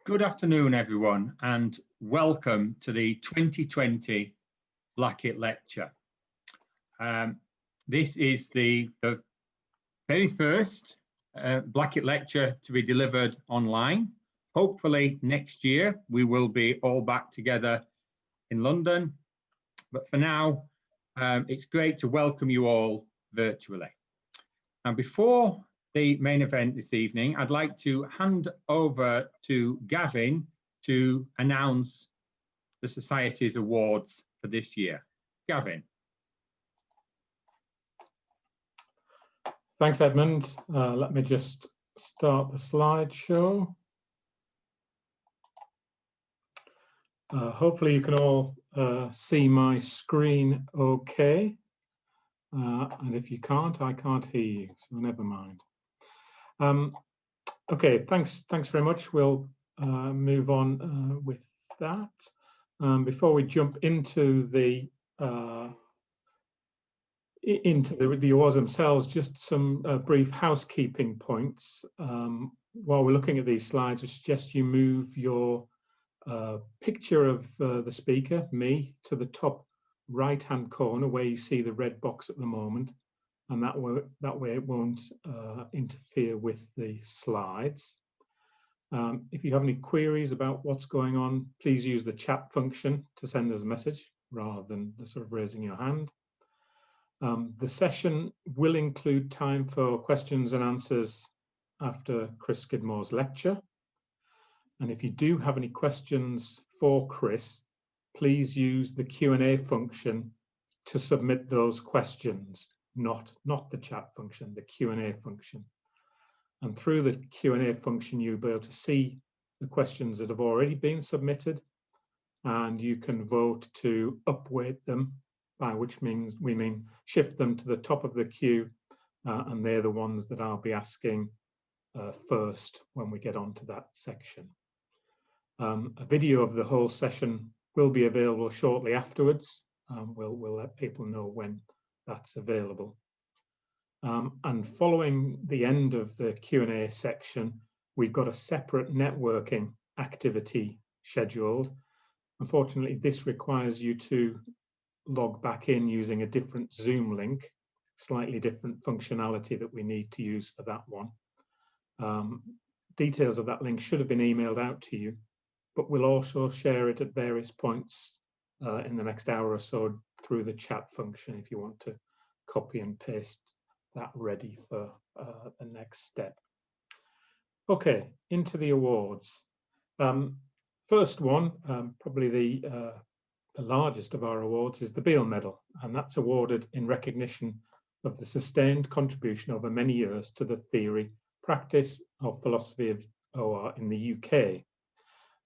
Good afternoon, everyone, and welcome to the 2020 Blackett Lecture. This is the very first Blackett Lecture to be delivered online. Hopefully next year we will be all back together in London, but for now it's great to welcome you all virtually. And before the main event this evening, I'd like to hand over to Gavin to announce the Society's awards for this year. Gavin. Thanks, Edmund. Let me just start the slideshow. Hopefully you can all see my screen okay. And if you can't, I can't hear you, so never mind. Okay, thanks very much. We'll move on with that. Before we jump into the awards themselves, just some brief housekeeping points. While we're looking at these slides, I suggest you move your picture of the speaker, me, to the top right-hand corner where you see the red box at the moment, and that way it won't interfere with the slides. If you have any queries about what's going on, please use the chat function to send us a message rather than the sort of raising your hand. The session will include time for questions and answers after Chris Skidmore's lecture. And if you do have any questions for Chris, please use the Q&A function to submit those questions, not the chat function, the Q&A function. And through the Q&A function, you'll be able to see the questions that have already been submitted, and you can vote to upweight them, by which means we mean shift them to the top of the queue, and they're the ones that I'll be asking first when we get onto that section. A video of the whole session will be available shortly afterwards. We'll let people know when that's available. And following the end of the Q&A section, we've got a separate networking activity scheduled. Unfortunately, this requires you to log back in using a different Zoom link, slightly different functionality that we need to use for that one. Details of that link should have been emailed out to you, but we'll also share it at various points in the next hour or so through the chat function if you want to copy and paste that ready for the next step. Okay, into the awards. First one, probably the largest of our awards, is the Beale Medal, and that's awarded in recognition of the sustained contribution over many years to the theory, practice of philosophy of OR in the UK.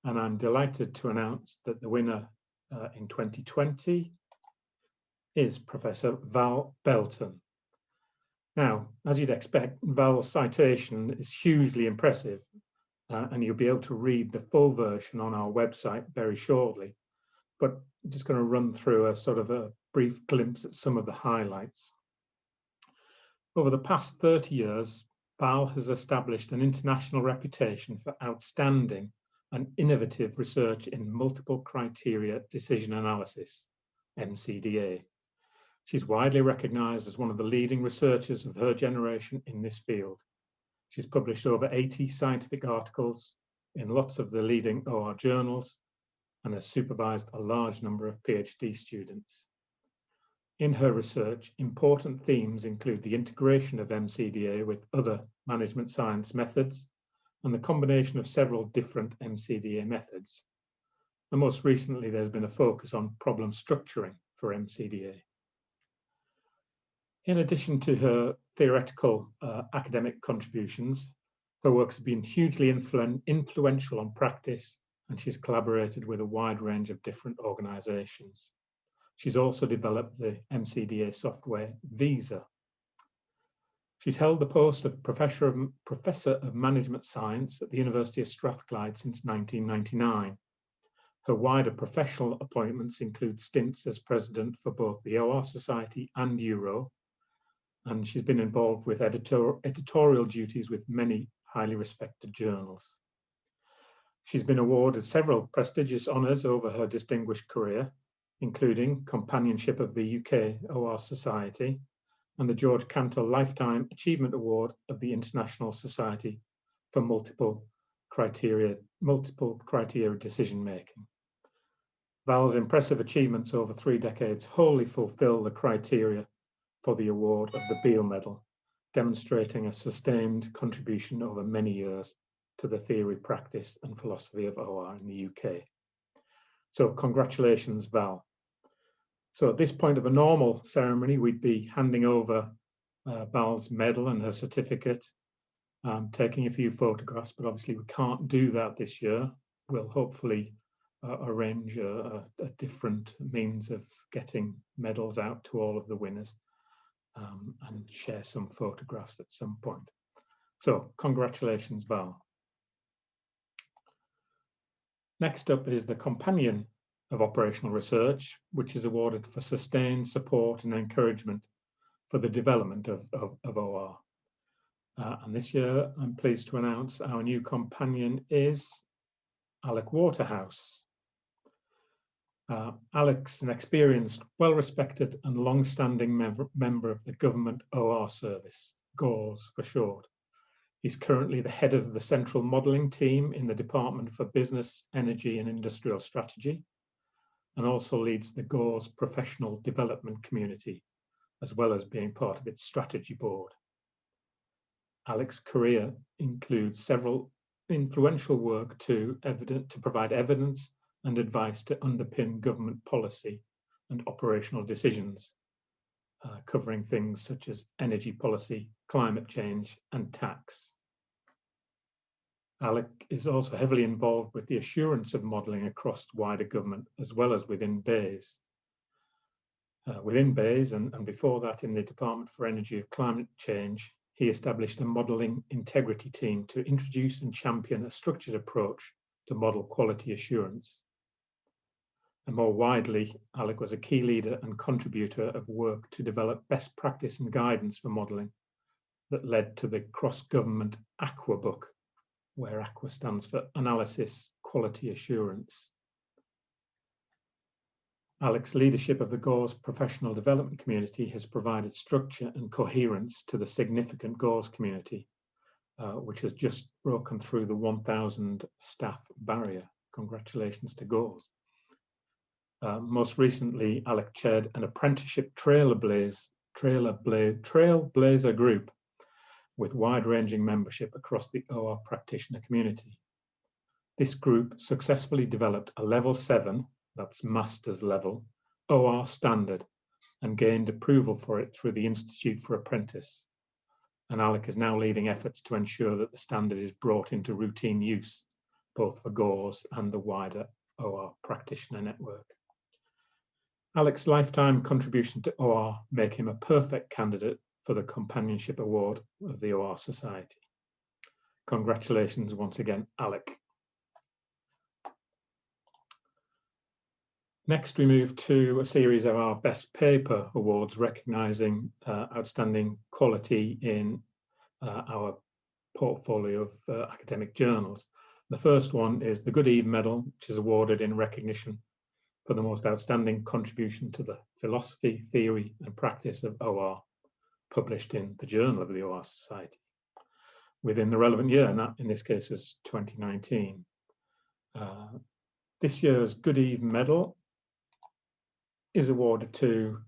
And I'm delighted to announce that the winner in 2020 is Professor Val Belton. Now, as you'd expect, Val's citation is hugely impressive, and you'll be able to read the full version on our website very shortly. But I'm just going to run through a sort of a brief glimpse at some of the highlights. Over the past 30 years, Val has established an international reputation for outstanding and innovative research in multiple criteria decision analysis, MCDA. She's widely recognized as one of the leading researchers of her generation in this field. She's published over 80 scientific articles in lots of the leading OR journals and has supervised a large number of PhD students. In her research, important themes include the integration of MCDA with other management science methods and the combination of several different MCDA methods. And most recently, there's been a focus on problem structuring for MCDA. In addition to her theoretical academic contributions, her work has been hugely influential on practice, and she's collaborated with a wide range of different organizations. She's also developed the MCDA software Visa. She's held the post of Professor of Management Science at the University of Strathclyde since 1999. Her wider professional appointments include stints as president for both the OR Society and Euro, and she's been involved with editorial duties with many highly respected journals. She's been awarded several prestigious honours over her distinguished career, including Companionship of the UK OR Society and the George Cantor Lifetime Achievement Award of the International Society for Multiple Criteria Decision Making. Val's impressive achievements over 3 decades wholly fulfil the criteria for the award of the Beale Medal, demonstrating a sustained contribution over many years to the theory, practice and philosophy of OR in the UK. So congratulations, Val. So at this point of a normal ceremony, we'd be handing over Val's medal and her certificate, taking a few photographs, but obviously we can't do that this year. We'll hopefully arrange a different means of getting medals out to all of the winners and share some photographs at some point. So congratulations, Val. Next up is the Companion of Operational Research, which is awarded for sustained support and encouragement for the development of OR. And this year, I'm pleased to announce our new companion is Alec Waterhouse. Alec's an experienced, well-respected and long-standing member of the Government OR Service, GORS for short. He's currently the head of the Central Modelling Team in the Department for Business, Energy and Industrial Strategy, and also leads the GORS Professional Development Community, as well as being part of its strategy board. Alec's career includes several influential work to provide evidence and advice to underpin government policy and operational decisions, covering things such as energy policy, climate change, and tax. Alec is also heavily involved with the assurance of modelling across wider government, as well as within BEIS. Within BEIS, and before that in the Department for Energy and Climate Change, he established a modelling integrity team to introduce and champion a structured approach to model quality assurance. And more widely, Alec was a key leader and contributor of work to develop best practice and guidance for modelling that led to the cross-government AQUA book, where AQUA stands for Analysis Quality Assurance. Alec's leadership of the GORS professional development community has provided structure and coherence to the significant GORS community, which has just broken through the 1,000 staff barrier. Congratulations to GORS. Most recently, Alec chaired an apprenticeship trailblazer group with wide-ranging membership across the OR practitioner community. This group successfully developed a level 7, that's master's level, OR standard and gained approval for it through the Institute for Apprentice. And Alec is now leading efforts to ensure that the standard is brought into routine use, both for GORS and the wider OR practitioner network. Alec's lifetime contribution to OR make him a perfect candidate for the Companionship Award of the OR Society. Congratulations once again, Alec. Next, we move to a series of our Best Paper Awards, recognising outstanding quality in our portfolio of academic journals. The first one is the Good Eve Medal, which is awarded in recognition for the most outstanding contribution to the philosophy, theory and practice of OR, published in the Journal of the OR Society within the relevant year, and that in this case is 2019. This year's Good Eve Medal is awarded to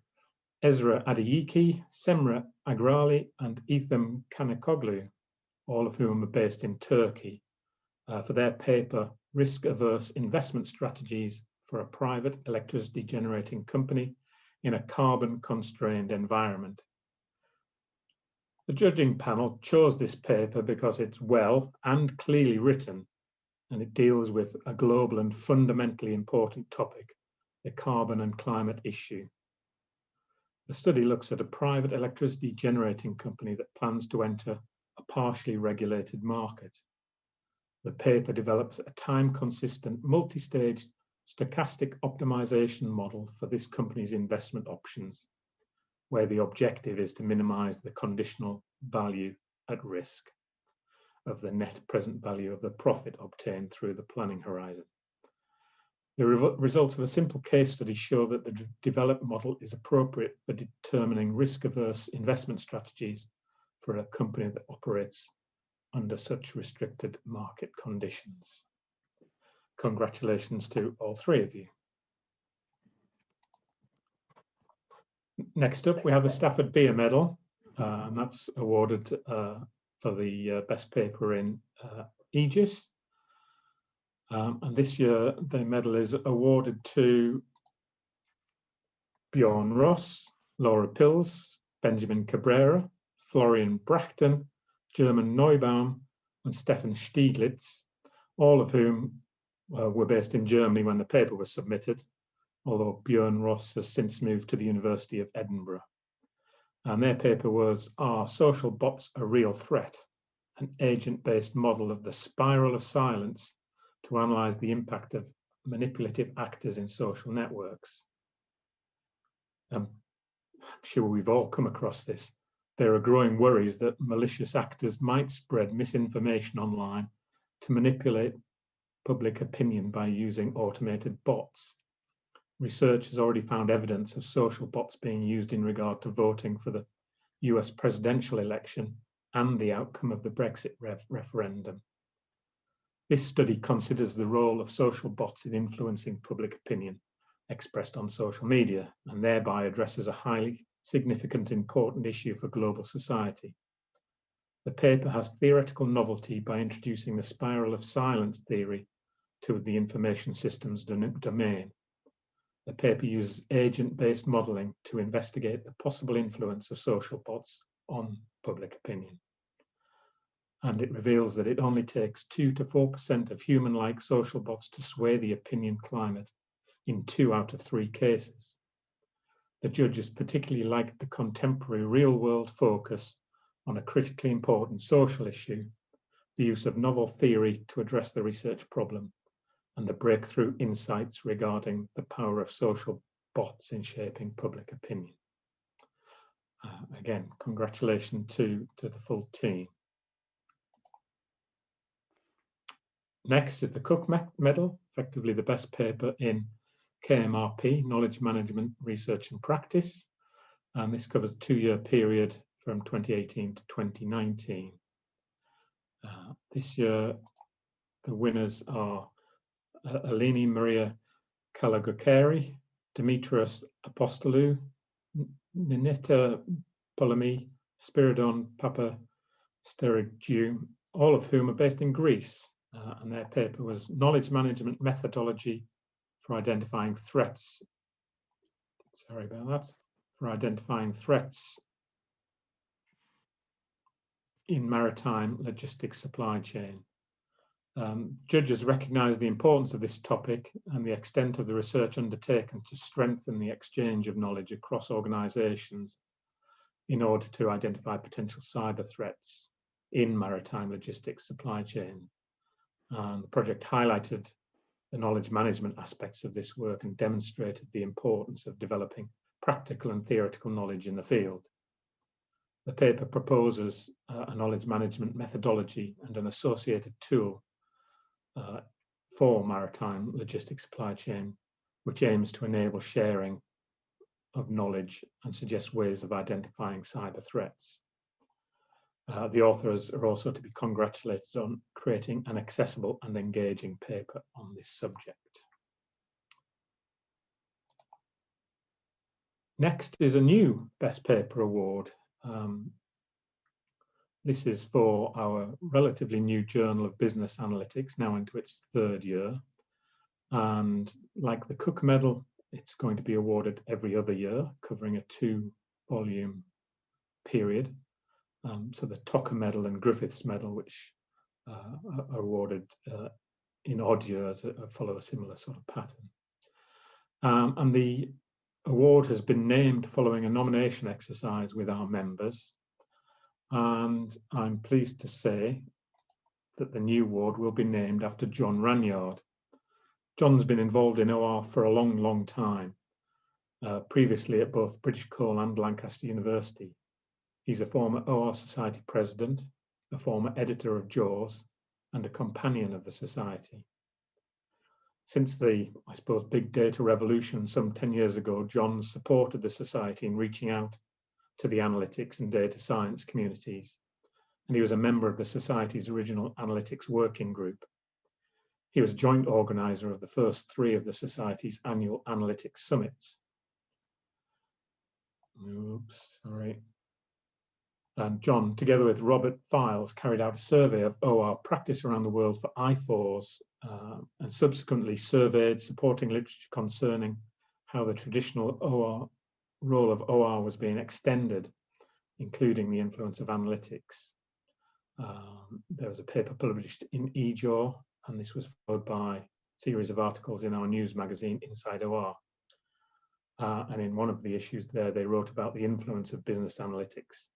Ezra Adeyiki, Semra Agrali and Ethem Kanekoglu, all of whom are based in Turkey, for their paper Risk-Averse Investment Strategies for a Private Electricity Generating Company in a Carbon-Constrained Environment. The judging panel chose this paper because it's well and clearly written, and it deals with a global and fundamentally important topic, the carbon and climate issue. The study looks at a private electricity generating company that plans to enter a partially regulated market. The paper develops a time-consistent, multi-stage stochastic optimization model for this company's investment options, where the objective is to minimize the conditional value at risk. of the net present value of the profit obtained through the planning horizon. The results of a simple case study show that the developed model is appropriate for determining risk-averse investment strategies for a company that operates under such restricted market conditions. Congratulations to all three of you. Next up, we have the Stafford Beer Medal, and that's awarded for the best paper in Aegis. And this year, the medal is awarded to Bjorn Ross, Laura Pils, Benjamin Cabrera, Florian Brachten, German Neubaum, and Stefan Stieglitz, all of whom were based in Germany when the paper was submitted, although Bjorn Ross has since moved to the University of Edinburgh. And their paper was "Are Social Bots a Real Threat? An agent-based model of the spiral of silence to analyse the impact of manipulative actors in social networks." I'm sure we've all come across this. There are growing worries that malicious actors might spread misinformation online to manipulate public opinion by using automated bots. Research has already found evidence of social bots being used in regard to voting for the US presidential election and the outcome of the Brexit referendum. This study considers the role of social bots in influencing public opinion expressed on social media, and thereby addresses a highly significant, important issue for global society. The paper has theoretical novelty by introducing the spiral of silence theory to the information systems domain. The paper uses agent-based modelling to investigate the possible influence of social bots on public opinion. And it reveals that it only takes 2 to 4% of human-like social bots to sway the opinion climate in 2 out of 3 cases. The judges particularly liked the contemporary real-world focus on a critically important social issue, the use of novel theory to address the research problem, and the breakthrough insights regarding the power of social bots in shaping public opinion. Again, congratulations to the full team. Next is the Cook Medal, effectively the best paper in KMRP, Knowledge Management, Research and Practice. And this covers a 2-year period from 2018 to 2019. This year, the winners are Eleni Maria Kalagokeri, Demetrios Apostolou, Nineta Polemy, Spiridon Papa Sterigiou, all of whom are based in Greece. And their paper was Knowledge Management Methodology for Identifying Threats. Sorry about that. For identifying threats in maritime logistics supply chain. Judges recognise the importance of this topic and the extent of the research undertaken to strengthen the exchange of knowledge across organisations in order to identify potential cyber threats in maritime logistics supply chain. And the project highlighted the knowledge management aspects of this work and demonstrated the importance of developing practical and theoretical knowledge in the field. The paper proposes a knowledge management methodology and an associated tool for maritime logistics supply chain, which aims to enable sharing of knowledge and suggests ways of identifying cyber threats. The authors are also to be congratulated on creating an accessible and engaging paper on this subject. Next is a new Best Paper Award. This is for our relatively new Journal of Business Analytics, now into its 3rd year. And like the Cook Medal, it's going to be awarded every other year, covering a 2-volume period. So the Tocker Medal and Griffiths Medal, which are awarded in odd years, follow a similar sort of pattern. And the award has been named following a nomination exercise with our members. And I'm pleased to say that the new award will be named after John Ranyard. John's been involved in OR for a long, long time, previously at both British Coal and Lancaster University. He's a former OR Society president, a former editor of Jaws and a companion of the Society. Since the, I suppose, big data revolution some 10 years ago, John supported the Society in reaching out to the analytics and data science communities, and he was a member of the Society's original analytics working group. He was joint organizer of the first 3 of the Society's annual analytics summits. Oops, sorry. And John, together with Robert Files, carried out a survey of OR practice around the world for I4s and subsequently surveyed supporting literature concerning how the traditional OR role of OR was being extended, including the influence of analytics. There was a paper published in eJaw, and this was followed by a series of articles in our news magazine, Inside OR. And in one of the issues there, they wrote about the influence of business analytics,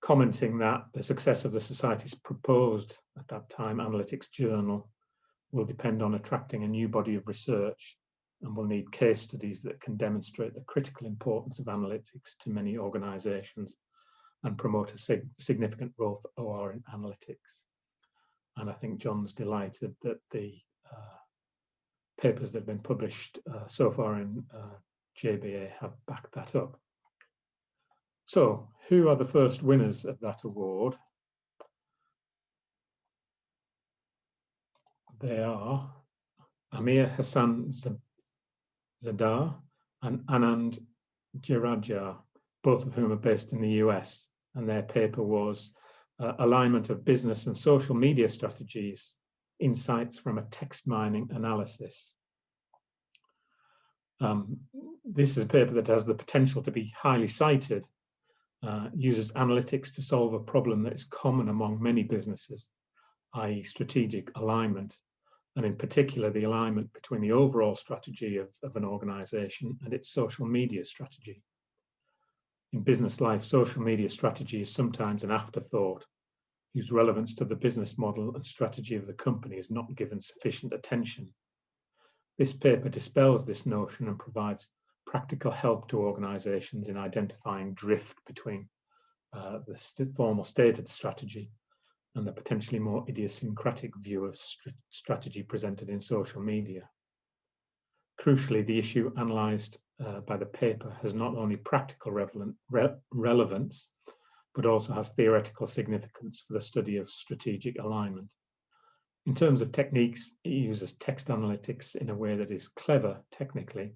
commenting that the success of the Society's proposed, at that time, analytics journal will depend on attracting a new body of research and will need case studies that can demonstrate the critical importance of analytics to many organisations and promote a significant role for OR in analytics. And I think John's delighted that the papers that have been published so far in JBA have backed that up. So, who are the first winners of that award? They are Amir Hassan Zadar and Anand Jiraja, both of whom are based in the US, and their paper was Alignment of Business and Social Media Strategies, Insights from a Text Mining Analysis. This is a paper that has the potential to be highly cited, uses analytics to solve a problem that is common among many businesses, i.e. strategic alignment, and in particular the alignment between the overall strategy of an organisation and its social media strategy. In business life, social media strategy is sometimes an afterthought, whose relevance to the business model and strategy of the company is not given sufficient attention. This paper dispels this notion and provides practical help to organisations in identifying drift between the formal stated strategy and the potentially more idiosyncratic view of strategy presented in social media. Crucially, the issue analysed by the paper has not only practical relevance, but also has theoretical significance for the study of strategic alignment. In terms of techniques, it uses text analytics in a way that is clever technically,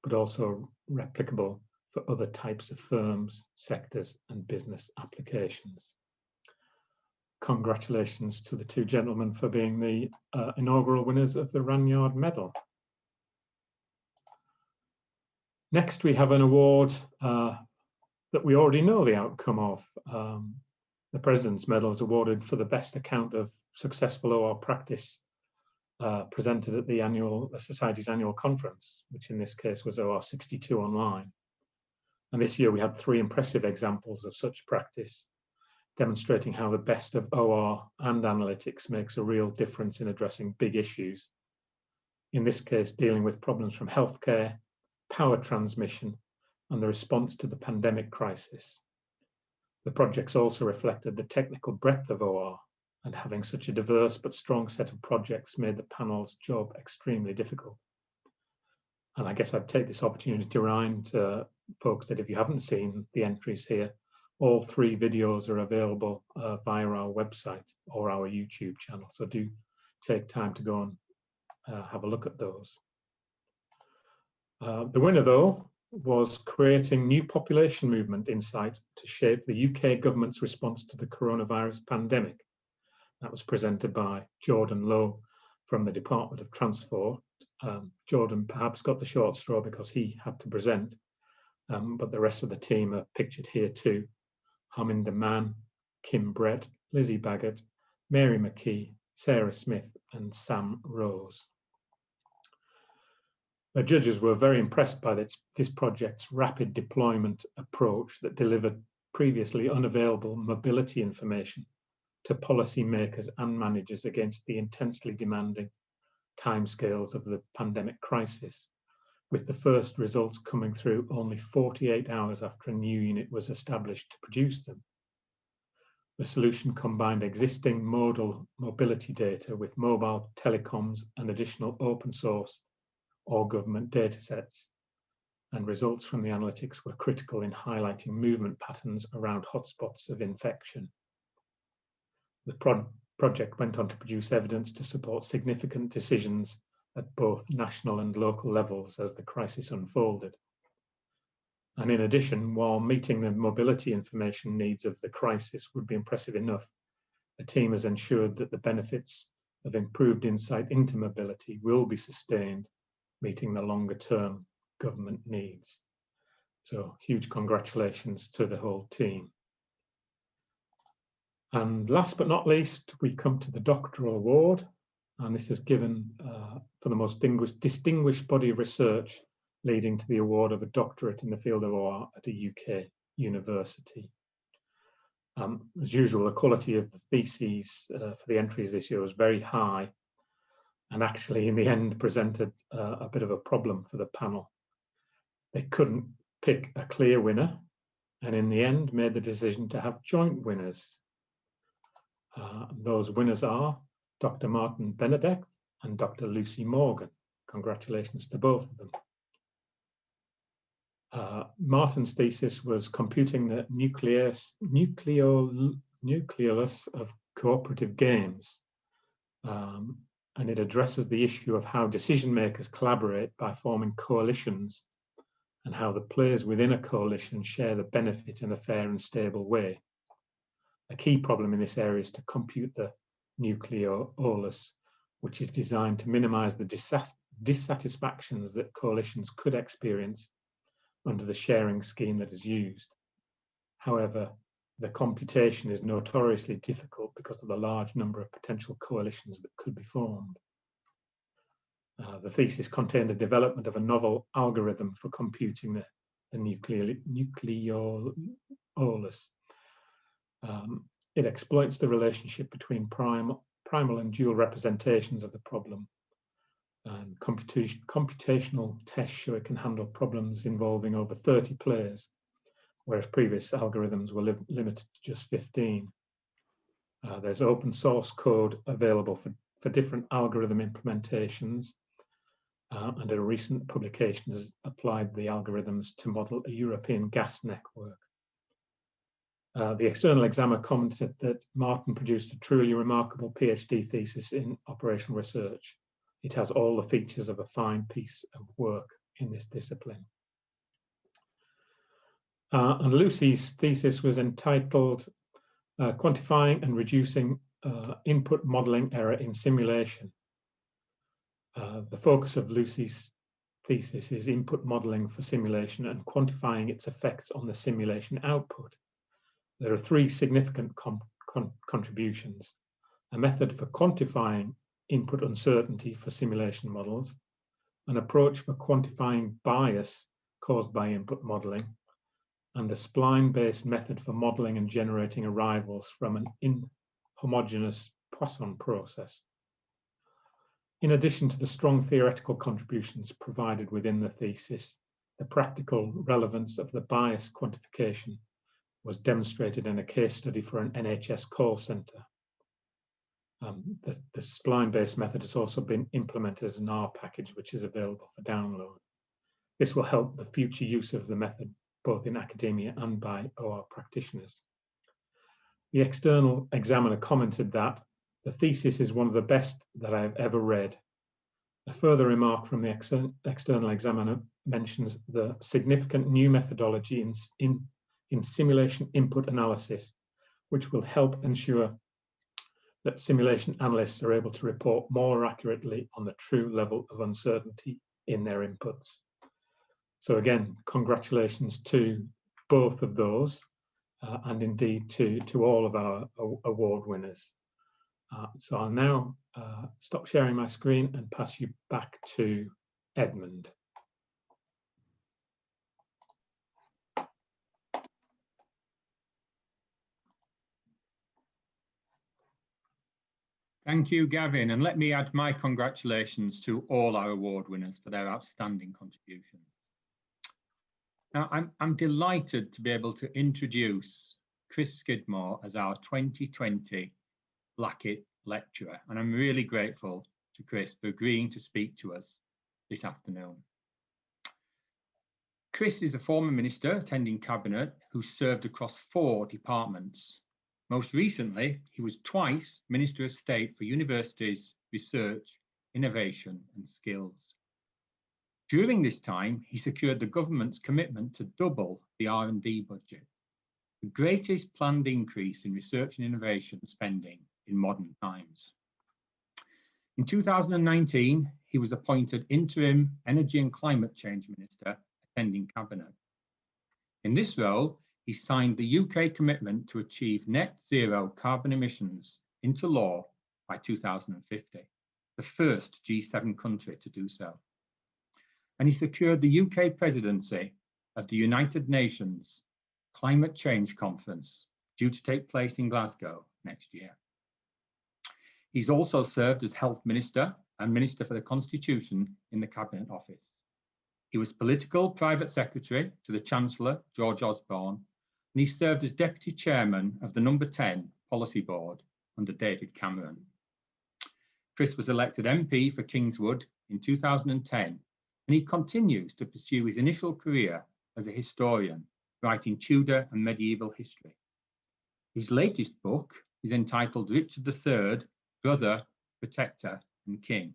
but also replicable for other types of firms, sectors, and business applications. Congratulations to the 2 gentlemen for being the inaugural winners of the Ranyard Medal. Next, we have an award that we already know the outcome of. The President's Medal is awarded for the best account of successful OR practice presented at the Society's annual conference, which in this case was OR 62 online. And this year we had 3 impressive examples of such practice, demonstrating how the best of OR and analytics makes a real difference in addressing big issues. In this case, dealing with problems from healthcare, power transmission, and the response to the pandemic crisis. The projects also reflected the technical breadth of OR, and having such a diverse but strong set of projects made the panel's job extremely difficult. And I guess I'd take this opportunity to remind folks that if you haven't seen the entries here, all 3 videos are available via our website or our YouTube channel. So do take time to go and have a look at those. The winner, though, was creating new population movement insight to shape the UK government's response to the coronavirus pandemic. That was presented by Jordan Lowe from the Department of Transport. Jordan perhaps got the short straw because he had to present, but the rest of the team are pictured here too. Harminder Mann, Kim Brett, Lizzie Baggett, Mary McKee, Sarah Smith and Sam Rose. The judges were very impressed by this project's rapid deployment approach that delivered previously unavailable mobility information to policymakers and managers against the intensely demanding timescales of the pandemic crisis, with the first results coming through only 48 hours after a new unit was established to produce them. The solution combined existing modal mobility data with mobile telecoms and additional open source or government datasets, and results from the analytics were critical in highlighting movement patterns around hotspots of infection. The project went on to produce evidence to support significant decisions at both national and local levels as the crisis unfolded. And in addition, while meeting the mobility information needs of the crisis would be impressive enough, the team has ensured that the benefits of improved insight into mobility will be sustained, meeting the longer-term government needs. So huge congratulations to the whole team. And last but not least, we come to the doctoral award, and this is given for the most distinguished body of research leading to the award of a doctorate in the field of OR at a UK university. As usual, the quality of the theses for the entries this year was very high, and actually in the end presented a bit of a problem for the panel. They couldn't pick a clear winner, and in the end made the decision to have joint winners. Those winners are Dr. Martin Benedek and Dr. Lucy Morgan. Congratulations to both of them. Martin's thesis was computing the nucleus of cooperative games, and it addresses the issue of how decision makers collaborate by forming coalitions and how the players within a coalition share the benefit in a fair and stable way. A key problem in this area is to compute the nucleolus, which is designed to minimize the dissatisfactions that coalitions could experience under the sharing scheme that is used. However, the computation is notoriously difficult because of the large number of potential coalitions that could be formed. The thesis contained the development of a novel algorithm for computing the nucleolus. It exploits the relationship between primal and dual representations of the problem. And computational tests show it can handle problems involving over 30 players, whereas previous algorithms were limited to just 15. There's open source code available for different algorithm implementations, and a recent publication has applied the algorithms to model a European gas network. The external examiner commented that Martin produced a truly remarkable PhD thesis in operational research. It has all the features of a fine piece of work in this discipline. And Lucy's thesis was entitled Quantifying and Reducing Input Modeling Error in Simulation. The focus of Lucy's thesis is input modeling for simulation and quantifying its effects on the simulation output. There are three significant contributions: a method for quantifying input uncertainty for simulation models, an approach for quantifying bias caused by input modeling, and a spline-based method for modeling and generating arrivals from an inhomogeneous Poisson process. In addition to the strong theoretical contributions provided within the thesis, the practical relevance of the bias quantification was demonstrated in a case study for an NHS call centre. The spline-based method has also been implemented as an R package, which is available for download. This will help the future use of the method, both in academia and by OR practitioners. The external examiner commented that the thesis is one of the best that I have ever read. A further remark from the external examiner mentions the significant new methodology in simulation input analysis, which will help ensure that simulation analysts are able to report more accurately on the true level of uncertainty in their inputs. So again, congratulations to both of those, and indeed to all of our award winners. So I'll now stop sharing my screen and pass you back to Edmund. Thank you, Gavin, and let me add my congratulations to all our award winners for their outstanding contributions. Now, I'm delighted to be able to introduce Chris Skidmore as our 2020 Blackett lecturer, and I'm really grateful to Chris for agreeing to speak to us this afternoon. Chris is a former minister attending cabinet who served across 4 departments. Most recently, he was twice Minister of State for Universities, Research, Innovation and Skills. During this time, he secured the government's commitment to double the R&D budget, the greatest planned increase in research and innovation spending in modern times. In 2019, he was appointed Interim Energy and Climate Change Minister, attending cabinet. In this role, he signed the UK commitment to achieve net zero carbon emissions into law by 2050, the first G7 country to do so. And he secured the UK presidency of the United Nations Climate Change Conference, due to take place in Glasgow next year. He's also served as Health Minister and Minister for the Constitution in the Cabinet Office. He was political private secretary to the Chancellor, George Osborne, and he served as Deputy Chairman of the No. 10 Policy Board under David Cameron. Chris was elected MP for Kingswood in 2010, and he continues to pursue his initial career as a historian, writing Tudor and medieval history. His latest book is entitled Richard III, Brother, Protector and King.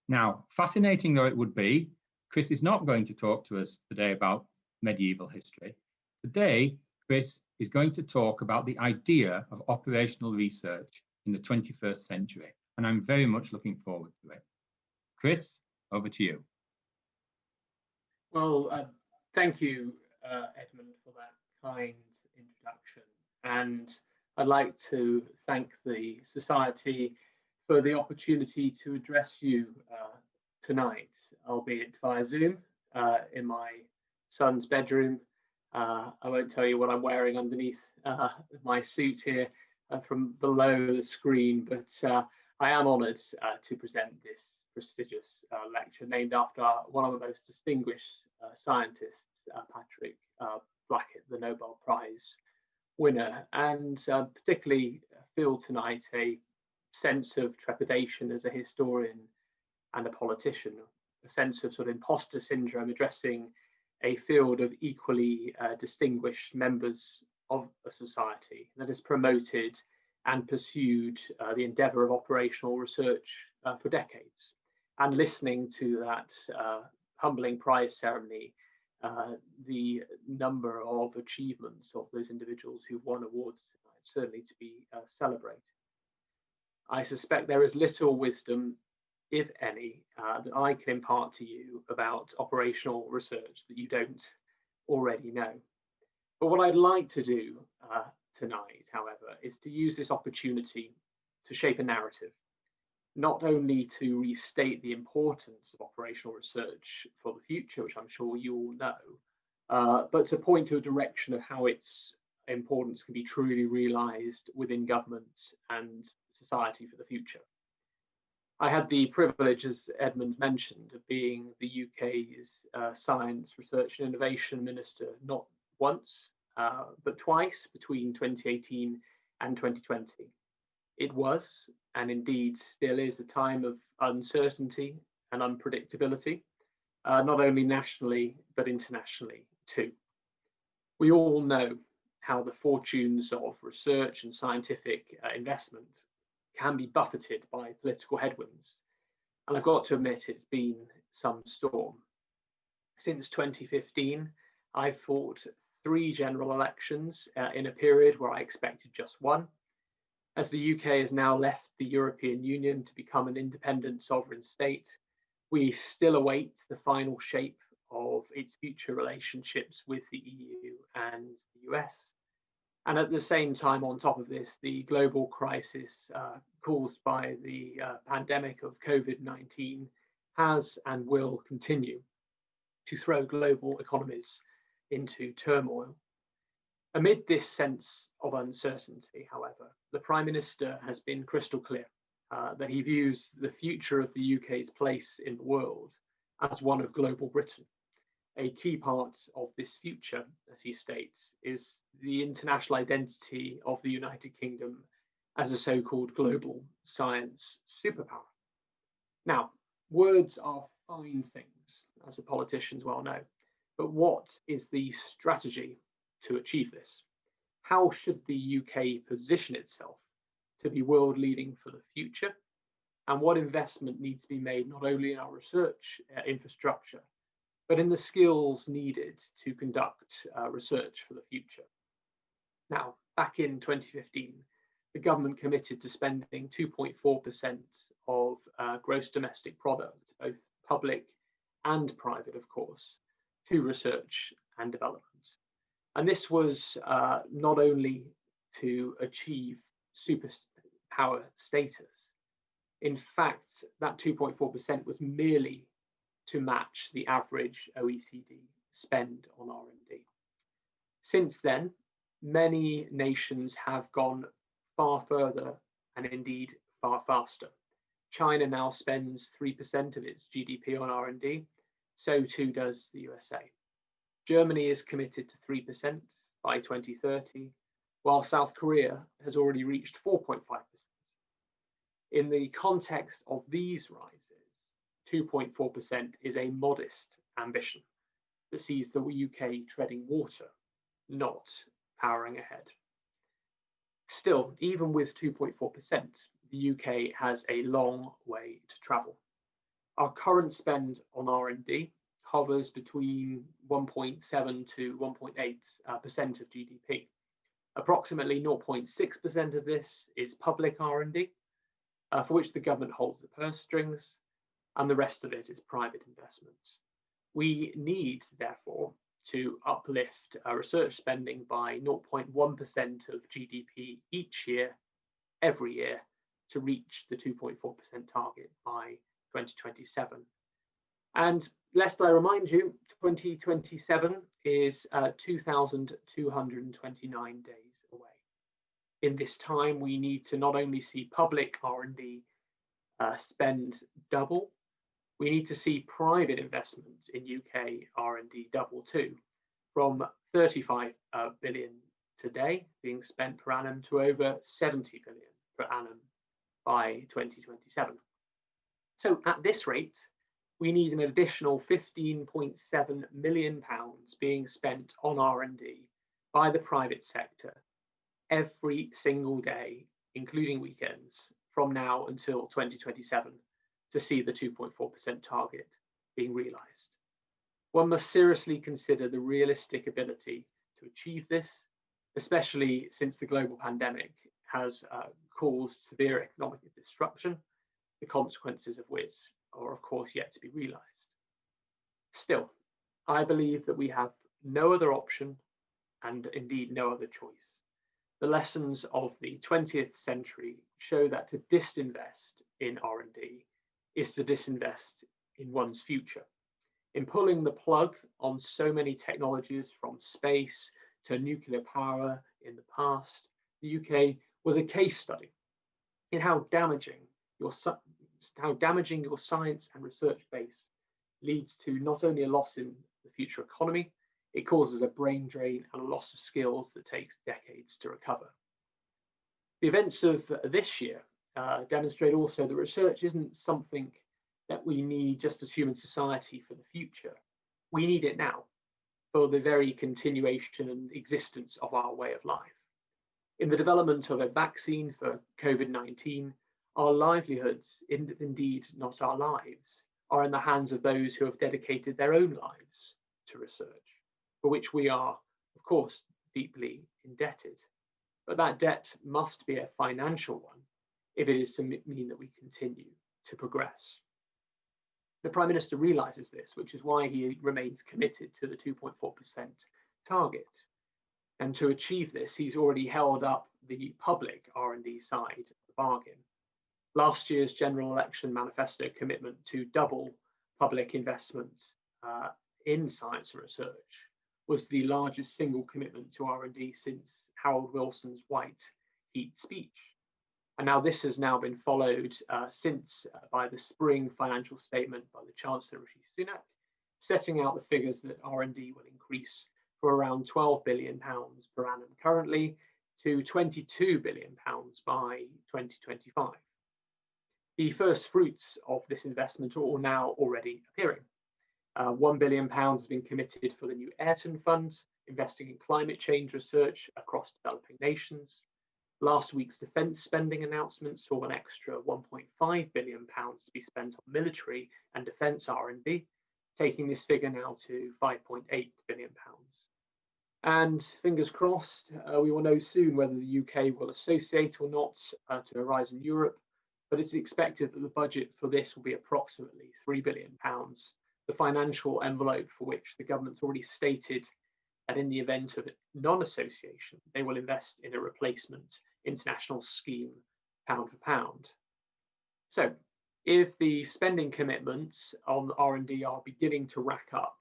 Now, fascinating though it would be, Chris is not going to talk to us today about medieval history. Today, Chris is going to talk about the idea of operational research in the 21st century, and I'm very much looking forward to it. Chris, over to you. Well, thank you, Edmund, for that kind introduction. And I'd like to thank the Society for the opportunity to address you tonight, albeit via Zoom, in my son's bedroom. I won't tell you what I'm wearing underneath my suit here from below the screen, but I am honoured to present this prestigious lecture named after one of the most distinguished scientists, Patrick Blackett, the Nobel Prize winner, and particularly feel tonight a sense of trepidation as a historian and a politician, a sense of sort of imposter syndrome addressing a field of equally distinguished members of a society that has promoted and pursued the endeavour of operational research for decades. And listening to that humbling prize ceremony, the number of achievements of those individuals who've won awards tonight, certainly to be celebrated. I suspect there is little wisdom, if any, that I can impart to you about operational research that you don't already know. But what I'd like to do tonight, however, is to use this opportunity to shape a narrative, not only to restate the importance of operational research for the future, which I'm sure you all know, but to point to a direction of how its importance can be truly realised within government and society for the future. I had the privilege, as Edmund mentioned, of being the UK's Science, Research and Innovation Minister, not once, but twice between 2018 and 2020. It was, and indeed still is, a time of uncertainty and unpredictability, not only nationally, but internationally too. We all know how the fortunes of research and scientific investment can be buffeted by political headwinds. And I've got to admit, it's been some storm. Since 2015, I've fought 3 general elections in a period where I expected just one. As the UK has now left the European Union to become an independent sovereign state, we still await the final shape of its future relationships with the EU and the US. And at the same time, on top of this, the global crisis caused by the pandemic of COVID-19 has and will continue to throw global economies into turmoil. Amid this sense of uncertainty, however, the Prime Minister has been crystal clear that he views the future of the UK's place in the world as one of global Britain, A key part of this future, as he states, is the international identity of the United Kingdom as a so-called global science superpower. Now, words are fine things, as the politicians well know, but what is the strategy to achieve this? How should the UK position itself to be world leading for the future? And what investment needs to be made not only in our research infrastructure, but in the skills needed to conduct research for the future? Now, back in 2015, the government committed to spending 2.4% of gross domestic product, both public and private, of course, to research and development. And this was not only to achieve superpower status. In fact, that 2.4% was merely to match the average OECD spend on R&D. Since then, many nations have gone far further and indeed far faster. China now spends 3% of its GDP on R&D, so too does the USA. Germany is committed to 3% by 2030, while South Korea has already reached 4.5%. In the context of these rises, 2.4% is a modest ambition that sees the UK treading water, not powering ahead. Still, even with 2.4%, the UK has a long way to travel. Our current spend on R&D hovers between 1.7 to 1.8% of GDP. Approximately 0.6% of this is public R&D, for which the government holds the purse strings, and the rest of it is private investment. We need, therefore, to uplift research spending by 0.1% of GDP each year, every year, to reach the 2.4% target by 2027. And lest I remind you, 2027 is 2,229 days away. In this time, we need to not only see public R&D spend double, we need to see private investment in UK R&D double too, from 35 billion today being spent per annum to over 70 billion per annum by 2027. So at this rate, we need an additional £15.7 million being spent on R&D by the private sector every single day, including weekends, from now until 2027 to see the 2.4% target being realised. One must seriously consider the realistic ability to achieve this, especially since the global pandemic has caused severe economic disruption, the consequences of which are of course yet to be realised. Still, I believe that we have no other option and indeed no other choice. The lessons of the 20th century show that to disinvest in R&D is to disinvest in one's future. In pulling the plug on so many technologies from space to nuclear power in the past, the UK was a case study in how damaging your science and research base leads to not only a loss in the future economy, it causes a brain drain and a loss of skills that takes decades to recover. The events of this year demonstrate also that research isn't something that we need just as human society for the future. We need it now for the very continuation and existence of our way of life. In the development of a vaccine for COVID-19, our livelihoods, indeed not our lives, are in the hands of those who have dedicated their own lives to research, for which we are, of course, deeply indebted. But that debt must be a financial one if it is to mean that we continue to progress. The Prime Minister realises this, which is why he remains committed to the 2.4% target. And to achieve this, he's already held up the public R&D side of the bargain. Last year's general election manifesto commitment to double public investment in science and research was the largest single commitment to R&D since Harold Wilson's White Heat speech. And now this has now been followed since by the spring financial statement by the Chancellor Rishi Sunak setting out the figures that R&D will increase from around £12 billion per annum currently to £22 billion by 2025. The first fruits of this investment are now already appearing. £1 billion has been committed for the new Ayrton Fund, investing in climate change research across developing nations. Last week's defence spending announcement saw an extra £1.5 billion to be spent on military and defence R&D, taking this figure now to £5.8 billion. And fingers crossed, we will know soon whether the UK will associate or not to Horizon Europe, but it's expected that the budget for this will be approximately £3 billion, the financial envelope for which the government's already stated that in the event of non-association, they will invest in a replacement international scheme pound for pound. So if the spending commitments on R&D are beginning to rack up,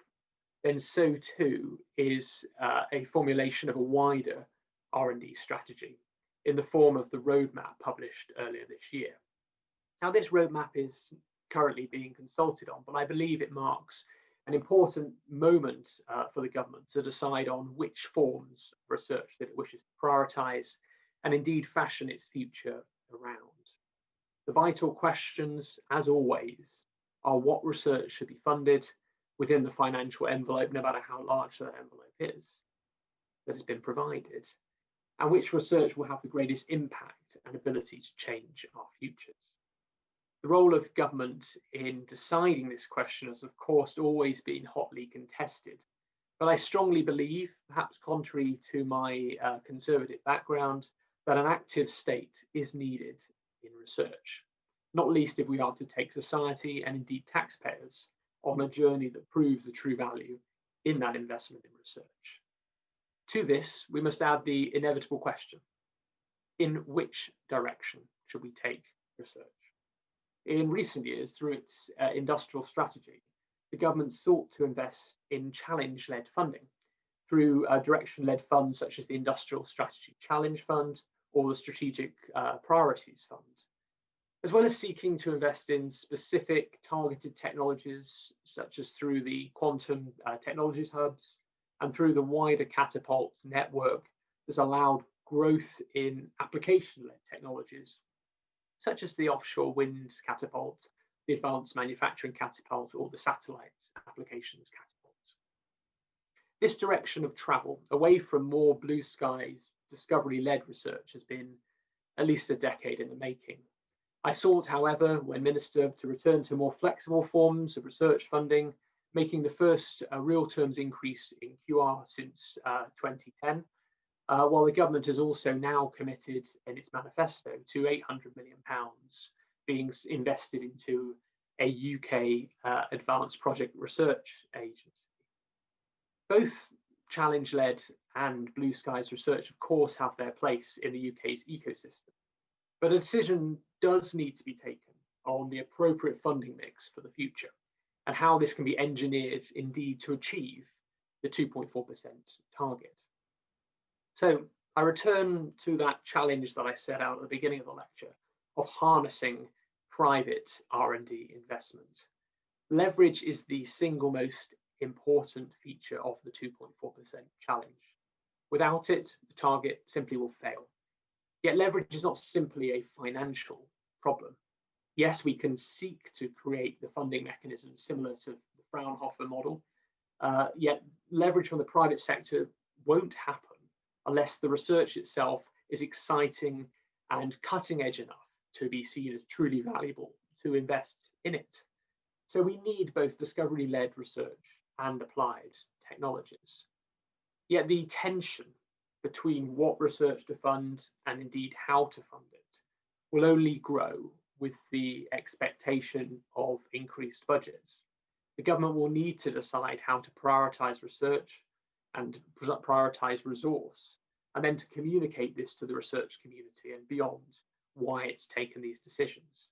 then so too is a formulation of a wider R&D strategy in the form of the roadmap published earlier this year. Now, this roadmap is currently being consulted on, but I believe it marks an important moment for the government to decide on which forms of research that it wishes to prioritise and indeed fashion its future around. The vital questions, as always, are what research should be funded within the financial envelope, no matter how large that envelope is, that has been provided, and which research will have the greatest impact and ability to change our futures. The role of government in deciding this question has, of course, always been hotly contested, but I strongly believe, perhaps contrary to my conservative background, that an active state is needed in research, not least if we are to take society and indeed taxpayers on a journey that proves the true value in that investment in research. To this, we must add the inevitable question: in which direction should we take research? In recent years, through its industrial strategy, the government sought to invest in challenge-led funding through direction-led funds such as the Industrial Strategy Challenge Fund or the Strategic Priorities Fund, as well as seeking to invest in specific targeted technologies, such as through the Quantum Technologies Hubs and through the wider Catapult network that's allowed growth in application-led technologies, such as the offshore wind catapult, the advanced manufacturing catapult, or the satellite applications catapult. This direction of travel away from more blue skies discovery-led research has been at least a decade in the making. I sought, however, when Minister, to return to more flexible forms of research funding, making the first real terms increase in QR since 2010, while the government has also now committed in its manifesto to £800 million being invested into a UK advanced project research agency. Both challenge-led and blue skies research, of course, have their place in the UK's ecosystem, but a decision does need to be taken on the appropriate funding mix for the future and how this can be engineered indeed to achieve the 2.4% target. So I return to that challenge that I set out at the beginning of the lecture of harnessing private R&D investment. Leverage is the single most important feature of the 2.4% challenge. Without it, the target simply will fail. Yet leverage is not simply a financial problem. Yes, we can seek to create the funding mechanism similar to the Fraunhofer model, yet leverage from the private sector won't happen unless the research itself is exciting and cutting edge enough to be seen as truly valuable to invest in it. So we need both discovery-led research and applied technologies. Yet the tension between what research to fund and indeed how to fund it will only grow with the expectation of increased budgets. The government will need to decide how to prioritise research and prioritise resource, and then to communicate this to the research community and beyond why it's taken these decisions.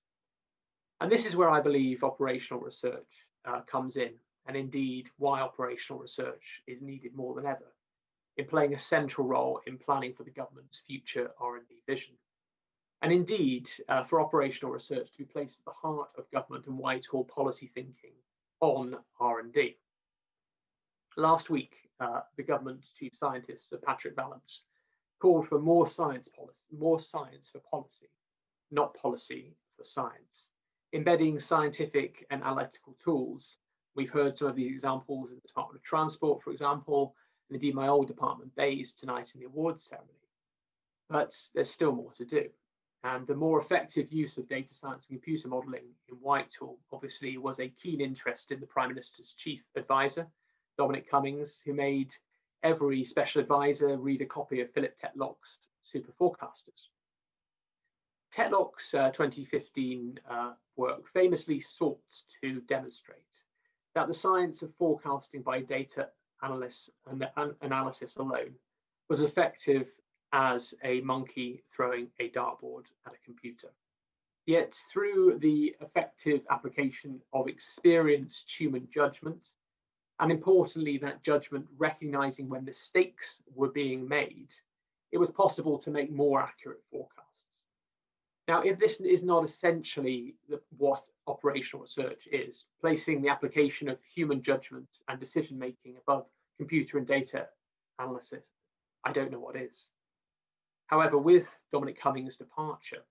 And this is where I believe operational research comes in, and indeed why operational research is needed more than ever in playing a central role in planning for the government's future R&D vision. And indeed, for operational research to be placed at the heart of government and Whitehall policy thinking on R&D. Last week, the government's chief scientist, Sir Patrick Vallance, called for more science for policy, not policy for science, embedding scientific and analytical tools. We've heard some of these examples in the Department of Transport, for example, and indeed my old department, Bays, tonight in the awards ceremony. But there's still more to do. And the more effective use of data science and computer modelling in Whitehall obviously was a keen interest in the Prime Minister's chief advisor, Dominic Cummings, who made every special advisor read a copy of Philip Tetlock's Superforecasters. Tetlock's 2015 work famously sought to demonstrate that the science of forecasting by data analysis alone was effective as a monkey throwing a dartboard at a computer. Yet through the effective application of experienced human judgment, and importantly that judgment recognizing when mistakes were being made, it was possible to make more accurate forecasts. Now, if this is not essentially what operational research is, placing the application of human judgment and decision making above computer and data analysis, I don't know what is. However, with Dominic Cummings' departure,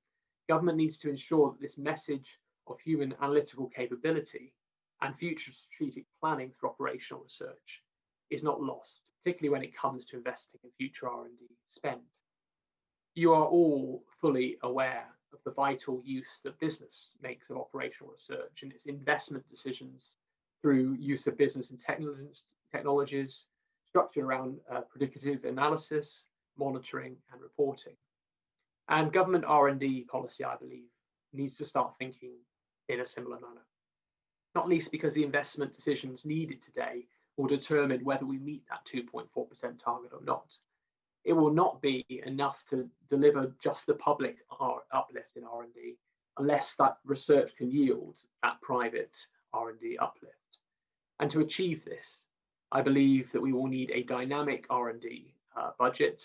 government needs to ensure that this message of human analytical capability and future strategic planning through operational research is not lost, particularly when it comes to investing in future R&D spend. You are all fully aware of the vital use that business makes of operational research and its investment decisions through use of business and technologies structured around predictive analysis, monitoring and reporting. And government R&D policy, I believe, needs to start thinking in a similar manner, not least because the investment decisions needed today will determine whether we meet that 2.4% target or not. It will not be enough to deliver just the public uplift in R&D unless that research can yield that private R&D uplift. And to achieve this, I believe that we will need a dynamic R&D budget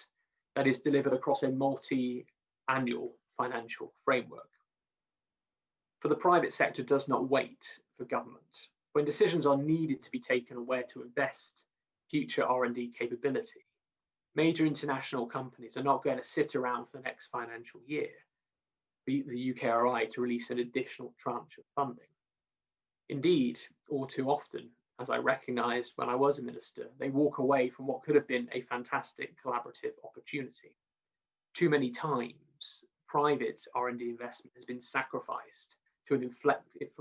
that is delivered across a multi-annual financial framework. For the private sector does not wait for government. When decisions are needed to be taken on where to invest future R&D capability, major international companies are not going to sit around for the next financial year for the UKRI to release an additional tranche of funding. Indeed, all too often, as I recognised when I was a minister, they walk away from what could have been a fantastic collaborative opportunity. Too many times, private R&D investment has been sacrificed to an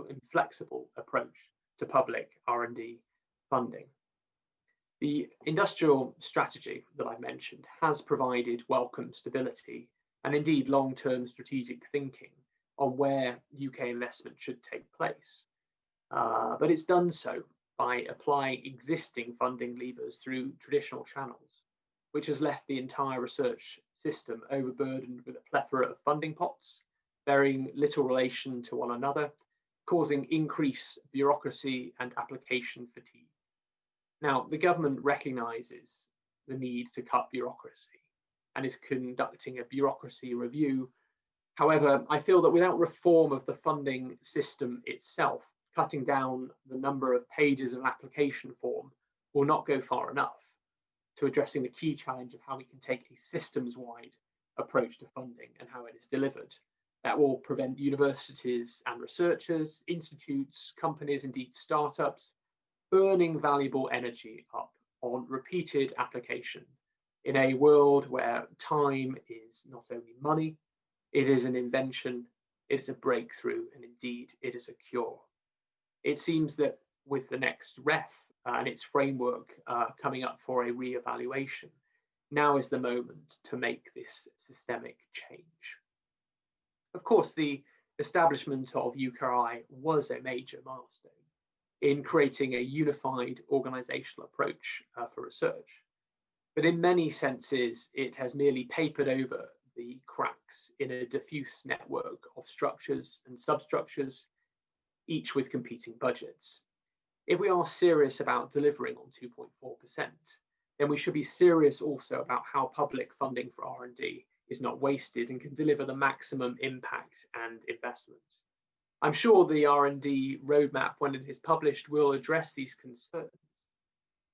inflexible approach to public R&D funding. The industrial strategy that I mentioned has provided welcome stability and indeed long-term strategic thinking on where UK investment should take place. But it's done so by applying existing funding levers through traditional channels, which has left the entire research system overburdened with a plethora of funding pots, bearing little relation to one another, causing increased bureaucracy and application fatigue. Now, the government recognises the need to cut bureaucracy and is conducting a bureaucracy review. However, I feel that without reform of the funding system itself, cutting down the number of pages of application form will not go far enough to addressing the key challenge of how we can take a systems-wide approach to funding and how it is delivered. That will prevent universities and researchers, institutes, companies, indeed startups, burning valuable energy up on repeated application in a world where time is not only money, it is an invention, it is a breakthrough, and indeed it is a cure. It seems that with the next REF and its framework coming up for a re-evaluation, now is the moment to make this systemic change. Of course, the establishment of UKRI was a major milestone in creating a unified organisational approach for research. But in many senses, it has merely papered over the cracks in a diffuse network of structures and substructures, each with competing budgets. If we are serious about delivering on 2.4%, then we should be serious also about how public funding for R&D is not wasted and can deliver the maximum impact and investment. I'm sure the R&D roadmap, when it is published, will address these concerns.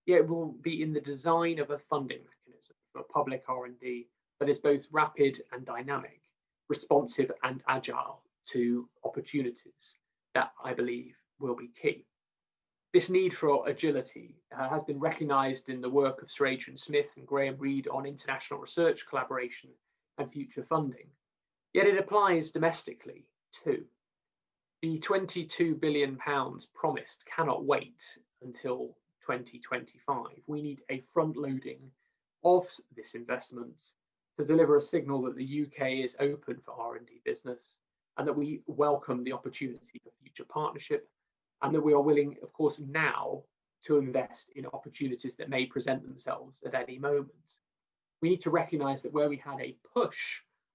yet it will be in the design of a funding mechanism for public R&D that is both rapid and dynamic, responsive and agile to opportunities that I believe will be key. This need for agility has been recognised in the work of Sir Adrian Smith and Graham Reed on international research collaboration and future funding, yet it applies domestically too. The £22 billion promised cannot wait until 2025. We need a front loading of this investment to deliver a signal that the UK is open for R&D business and that we welcome the opportunity for future partnership, and that we are willing, of course, now to invest in opportunities that may present themselves at any moment. We need to recognise that where we had a push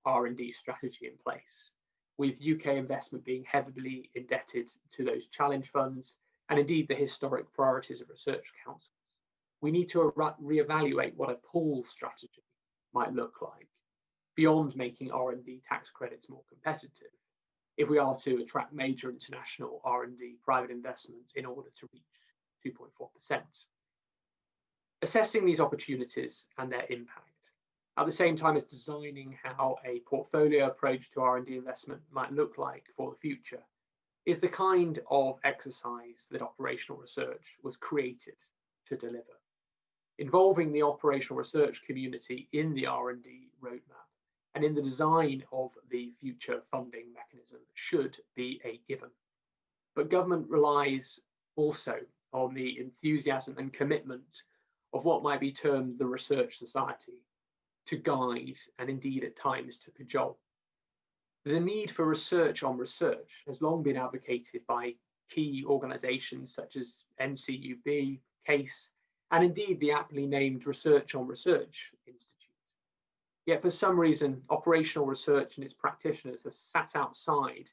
R&D strategy in place, with UK investment being heavily indebted to those challenge funds, and indeed the historic priorities of research councils, we need to reevaluate what a pull strategy might look like, beyond making R&D tax credits more competitive, if we are to attract major international R&D private investment in order to reach 2.4%. Assessing these opportunities and their impact, at the same time as designing how a portfolio approach to R&D investment might look like for the future, is the kind of exercise that operational research was created to deliver. Involving the operational research community in the R&D roadmap and in the design of the future funding mechanism should be a given. But government relies also on the enthusiasm and commitment of what might be termed the research society to guide and indeed at times to cajole. The need for research on research has long been advocated by key organisations such as NCUB, CASE, and indeed the aptly named Research on Research Institute. Yet for some reason, operational research and its practitioners have sat outside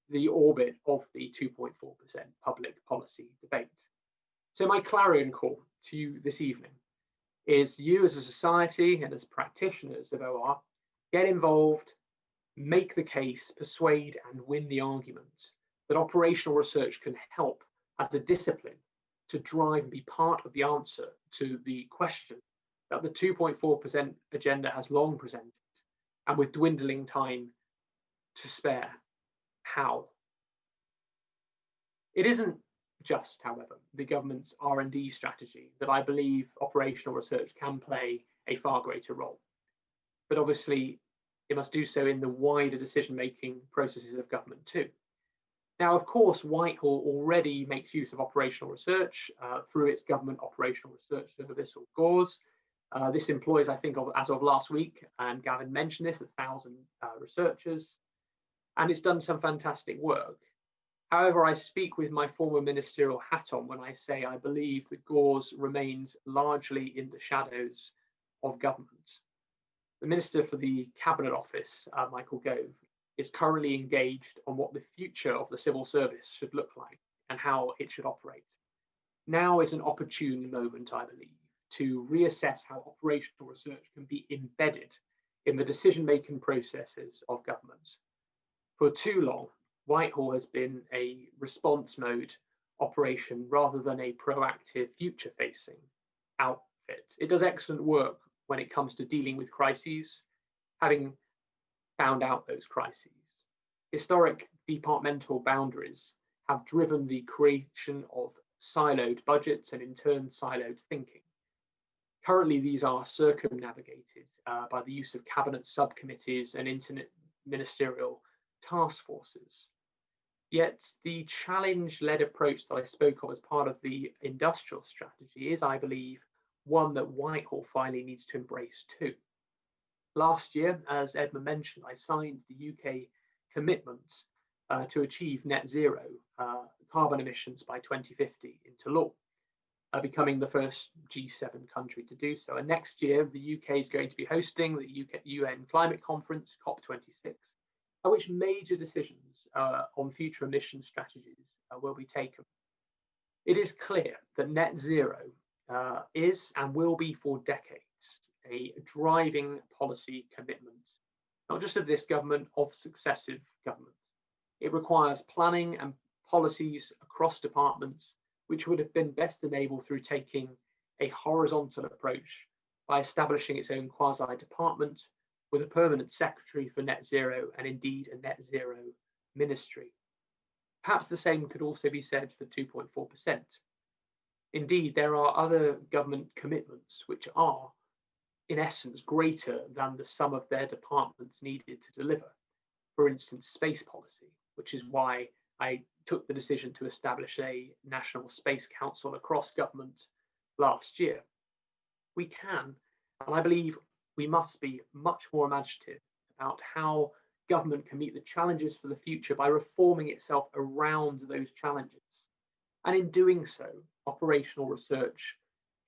the orbit of the 2.4% public policy debate. So my clarion call to you this evening is you as a society and as practitioners of OR, get involved, make the case, persuade and win the argument that operational research can help as a discipline to drive and be part of the answer to the question that the 2.4% agenda has long presented, and with dwindling time to spare, how? It isn't just, however, the government's R&D strategy that I believe operational research can play a far greater role. But obviously, it must do so in the wider decision-making processes of government too. Now, of course, Whitehall already makes use of operational research through its Government Operational Research Service, or GORS. This employs, I think, as of last week, and Gavin mentioned this, 1,000 researchers, and it's done some fantastic work. However, I speak with my former ministerial hat on when I say I believe that GORS remains largely in the shadows of government. The Minister for the Cabinet Office, Michael Gove, is currently engaged on what the future of the civil service should look like and how it should operate. Now is an opportune moment, I believe, to reassess how operational research can be embedded in the decision-making processes of government. For too long, Whitehall has been a response mode operation rather than a proactive future-facing outfit. It does excellent work when it comes to dealing with crises, having found out those crises. Historic departmental boundaries have driven the creation of siloed budgets and in turn siloed thinking. Currently, these are circumnavigated by the use of cabinet subcommittees and interministerial task forces. Yet the challenge-led approach that I spoke of as part of the industrial strategy is, I believe, one that Whitehall finally needs to embrace too. Last year, as Edmund mentioned, I signed the UK commitment to achieve net zero carbon emissions by 2050 into law, becoming the first G7 country to do so. And next year, the UK is going to be hosting the UN Climate Conference, COP26, at which major decisions on future emission strategies will be taken. It is clear that net zero is and will be for decades a driving policy commitment, not just of this government, of successive governments. It requires planning and policies across departments, which would have been best enabled through taking a horizontal approach by establishing its own quasi-department with a permanent secretary for net zero and indeed a net zero ministry. Perhaps the same could also be said for 2.4%. Indeed, there are other government commitments which are, in essence, greater than the sum of their departments needed to deliver. For instance, space policy, which is why I took the decision to establish a National Space Council across government last year. We can, and I believe we must be much more imaginative about how government can meet the challenges for the future by reforming itself around those challenges. And in doing so, operational research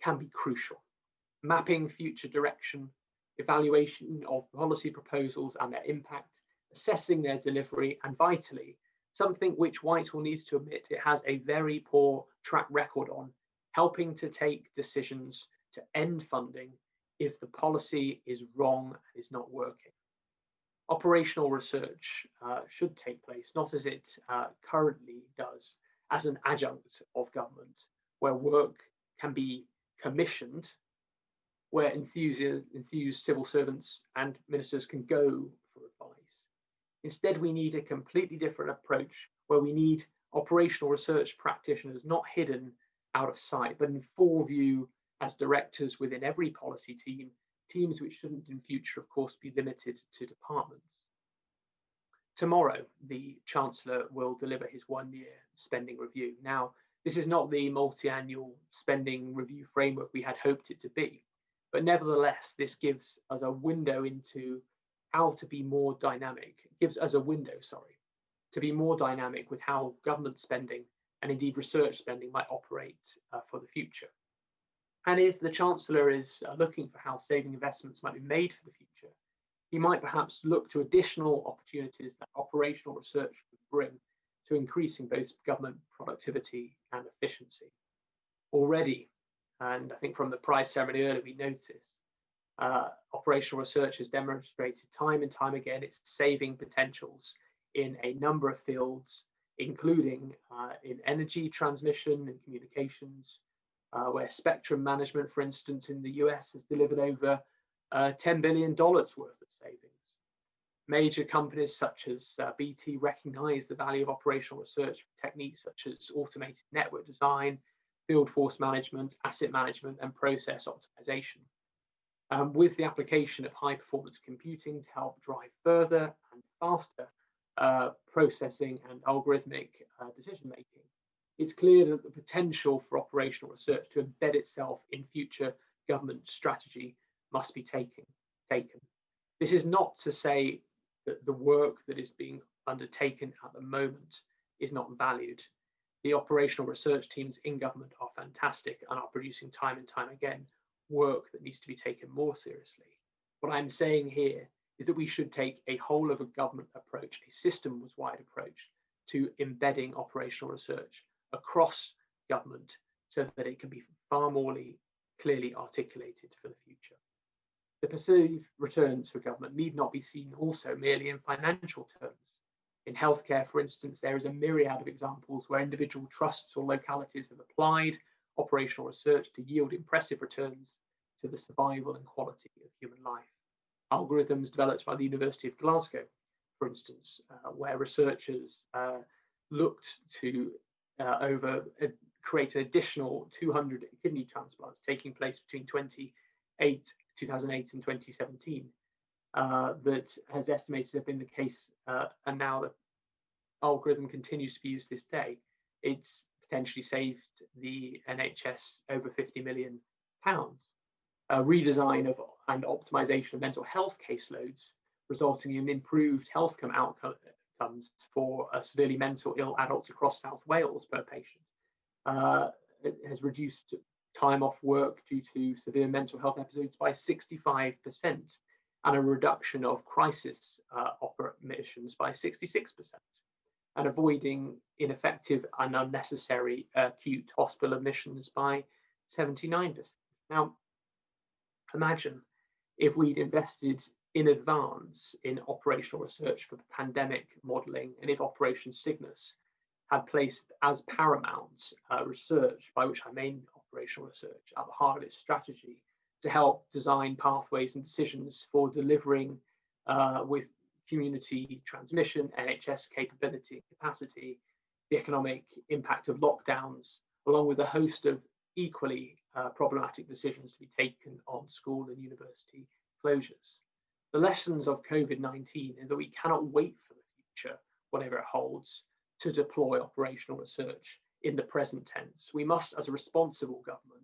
can be crucial. Mapping future direction, evaluation of policy proposals and their impact, assessing their delivery, and vitally, something which Whitehall needs to admit it has a very poor track record on, helping to take decisions to end funding if the policy is wrong and is not working. Operational research should take place, not as it currently does, as an adjunct of government, where work can be commissioned, where enthused civil servants and ministers can go for advice. Instead, we need a completely different approach where we need operational research practitioners not hidden out of sight, but in full view as directors within every policy team, teams which shouldn't in future, of course, be limited to departments. Tomorrow, the Chancellor will deliver his one-year spending review. Now, this is not the multi-annual spending review framework we had hoped it to be, but nevertheless, this gives us a window into how to be more dynamic. It gives us a window, to be more dynamic with how government spending and indeed research spending might operate for the future. And if the Chancellor is looking for how saving investments might be made for the future, he might perhaps look to additional opportunities that operational research would bring to increasing both government productivity and efficiency. Already, and I think from the prize ceremony earlier, we noticed operational research has demonstrated time and time again its saving potentials in a number of fields, including in energy transmission and communications, where spectrum management, for instance, in the US has delivered over $10 billion worth of savings. Major companies such as BT recognize the value of operational research for techniques such as automated network design, field force management, asset management, and process optimization. With the application of high performance computing to help drive further and faster processing and algorithmic decision making, it's clear that the potential for operational research to embed itself in future government strategy must be taken. This is not to say that the work that is being undertaken at the moment is not valued. The operational research teams in government are fantastic and are producing time and time again work that needs to be taken more seriously. What I'm saying here is that we should take a whole of a government approach, a systems-wide approach to embedding operational research across government so that it can be far more clearly articulated for the future. The perceived returns for government need not be seen also merely in financial terms. In healthcare, for instance, there is a myriad of examples where individual trusts or localities have applied operational research to yield impressive returns to the survival and quality of human life. Algorithms developed by the University of Glasgow, for instance, where researchers looked to create an additional 200 kidney transplants taking place between 2008 and 2017, that has estimated to have been the case, and now the algorithm continues to be used this day. It's potentially saved the NHS over £50 million. A redesign of and optimization of mental health caseloads, resulting in improved health outcomes for severely mental ill adults across South Wales per patient. It has reduced time off work due to severe mental health episodes by 65%, and a reduction of crisis admissions by 66%, and avoiding ineffective and unnecessary acute hospital admissions by 79%. Now, imagine if we'd invested in advance in operational research for pandemic modelling, and if Operation Cygnus had placed as paramount research, by which I mean operational research at the heart of its strategy to help design pathways and decisions for delivering with community transmission, NHS capability and capacity, the economic impact of lockdowns, along with a host of equally problematic decisions to be taken on school and university closures. The lessons of COVID-19 is that we cannot wait for the future, whatever it holds, to deploy operational research in the present tense. We must, as a responsible government,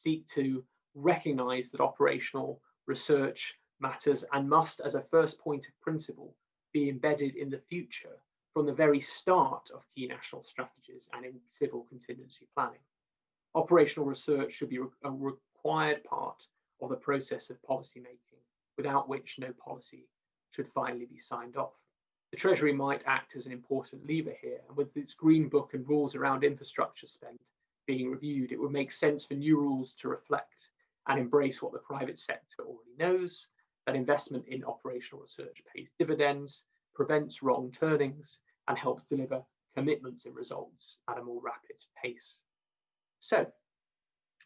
seek to recognise that operational research matters and must, as a first point of principle, be embedded in the future from the very start of key national strategies and in civil contingency planning. Operational research should be a required part of the process of policy making, without which no policy should finally be signed off. The Treasury might act as an important lever here, and with its Green Book and rules around infrastructure spend being reviewed, it would make sense for new rules to reflect and embrace what the private sector already knows, that investment in operational research pays dividends, prevents wrong turnings, and helps deliver commitments and results at a more rapid pace. So,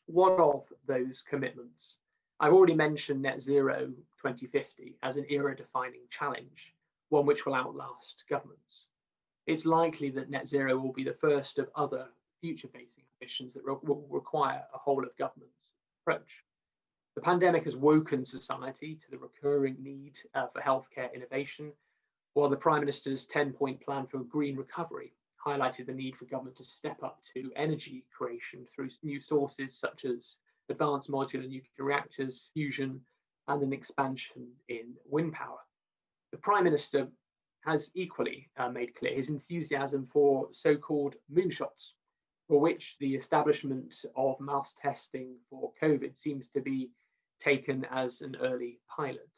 what of those commitments? I've already mentioned net zero 2050 as an era-defining challenge, one which will outlast governments. It's likely that net zero will be the first of other future-facing ambitions that will require a whole-of-government approach. The pandemic has woken society to the recurring need for healthcare innovation, while the Prime Minister's 10-point plan for green recovery highlighted the need for government to step up to energy creation through new sources such as advanced modular nuclear reactors, fusion, and an expansion in wind power. The Prime Minister has equally made clear his enthusiasm for so-called moonshots, for which the establishment of mass testing for COVID seems to be taken as an early pilot.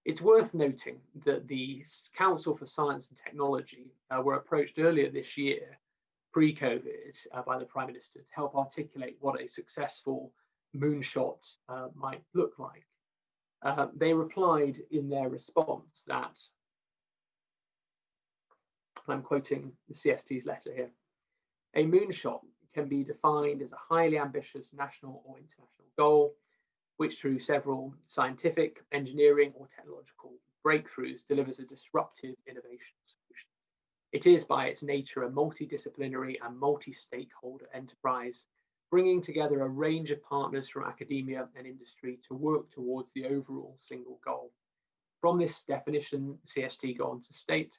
It's worth noting that the Council for Science and Technology were approached earlier this year, pre-COVID, by the Prime Minister to help articulate what a successful moonshot might look like. They replied in their response that, I'm quoting the CST's letter here, a moonshot can be defined as a highly ambitious national or international goal, which through several scientific, engineering, or technological breakthroughs delivers a disruptive innovation solution. It is by its nature a multidisciplinary and multi-stakeholder enterprise, bringing together a range of partners from academia and industry to work towards the overall single goal. From this definition, CST go on to state,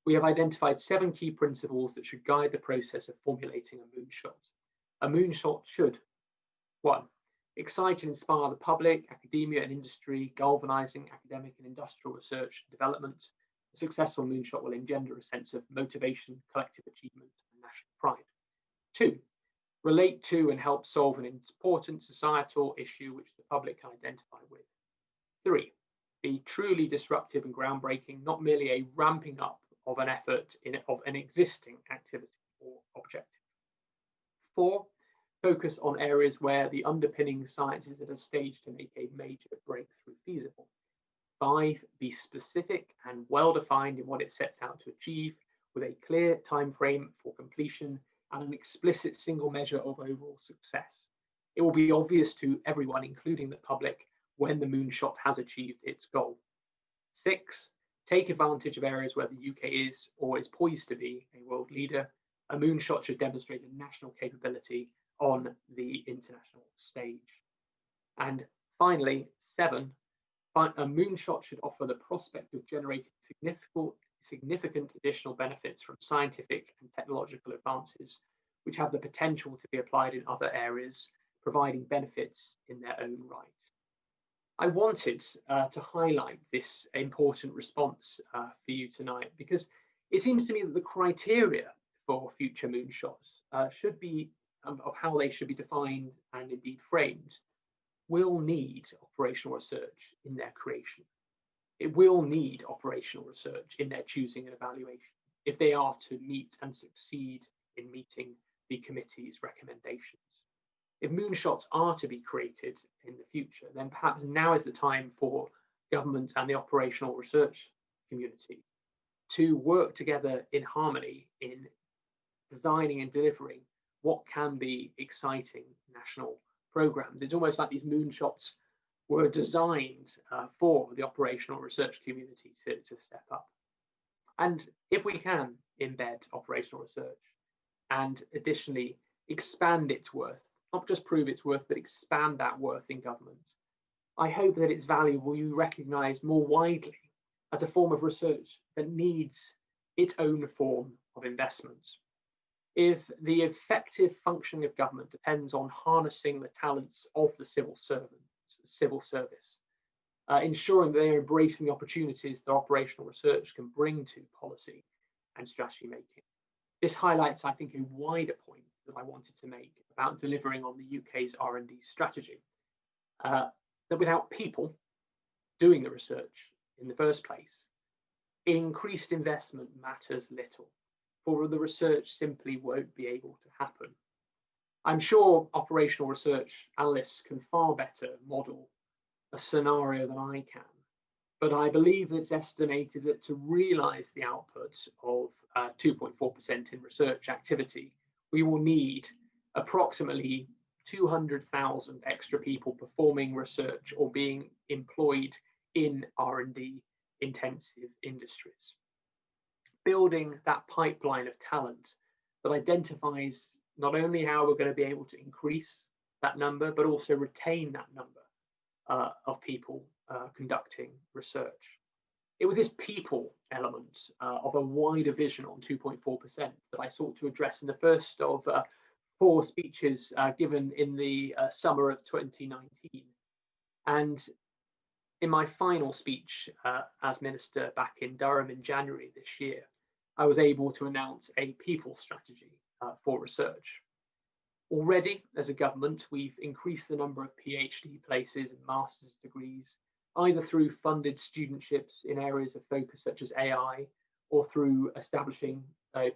we have identified 7 key principles that should guide the process of formulating a moonshot. A moonshot should, 1, excite and inspire the public, academia and industry, galvanizing academic and industrial research and development. A successful moonshot will engender a sense of motivation, collective achievement, and national pride. 2, relate to and help solve an important societal issue which the public can identify with. 3, be truly disruptive and groundbreaking, not merely a ramping up of an effort of an existing activity or objective. 4, focus on areas where the underpinning science is at a stage to make a major breakthrough feasible. 5, be specific and well-defined in what it sets out to achieve, with a clear time frame for completion and an explicit single measure of overall success. It will be obvious to everyone, including the public, when the moonshot has achieved its goal. 6, take advantage of areas where the UK is or is poised to be a world leader. A moonshot should demonstrate a national capability on the international stage. And finally, 7, a moonshot should offer the prospect of generating significant additional benefits from scientific and technological advances, which have the potential to be applied in other areas, providing benefits in their own right. I wanted to highlight this important response for you tonight, because it seems to me that the criteria for future moonshots should be of how they should be defined and indeed framed will need operational research in their creation. It will need operational research in their choosing and evaluation if they are to meet and succeed in meeting the committee's recommendations. If moonshots are to be created in the future, then perhaps now is the time for government and the operational research community to work together in harmony in designing and delivering what can be exciting national national programs. It's almost like these moonshots were designed for the operational research community to step up. And if we can embed operational research and additionally expand its worth, not just prove its worth, but expand that worth in government, I hope that its value will be recognised more widely as a form of research that needs its own form of investment. If the effective functioning of government depends on harnessing the talents of the civil service, ensuring that they're embracing the opportunities that operational research can bring to policy and strategy making. This highlights, I think, a wider point that I wanted to make about delivering on the UK's R&D strategy, that without people doing the research in the first place, increased investment matters little, for the research simply won't be able to happen. I'm sure operational research analysts can far better model a scenario than I can, but I believe it's estimated that to realise the output of 2.4% in research activity, we will need approximately 200,000 extra people performing research or being employed in R&D intensive industries. Building that pipeline of talent that identifies not only how we're going to be able to increase that number, but also retain that number of people conducting research. It was this people element of a wider vision on 2.4% that I sought to address in the first of 4 speeches given in the summer of 2019. And in my final speech as Minister back in Durham in January this year, I was able to announce a people strategy for research. Already, as a government, we've increased the number of PhD places and master's degrees, either through funded studentships in areas of focus such as AI, or through establishing a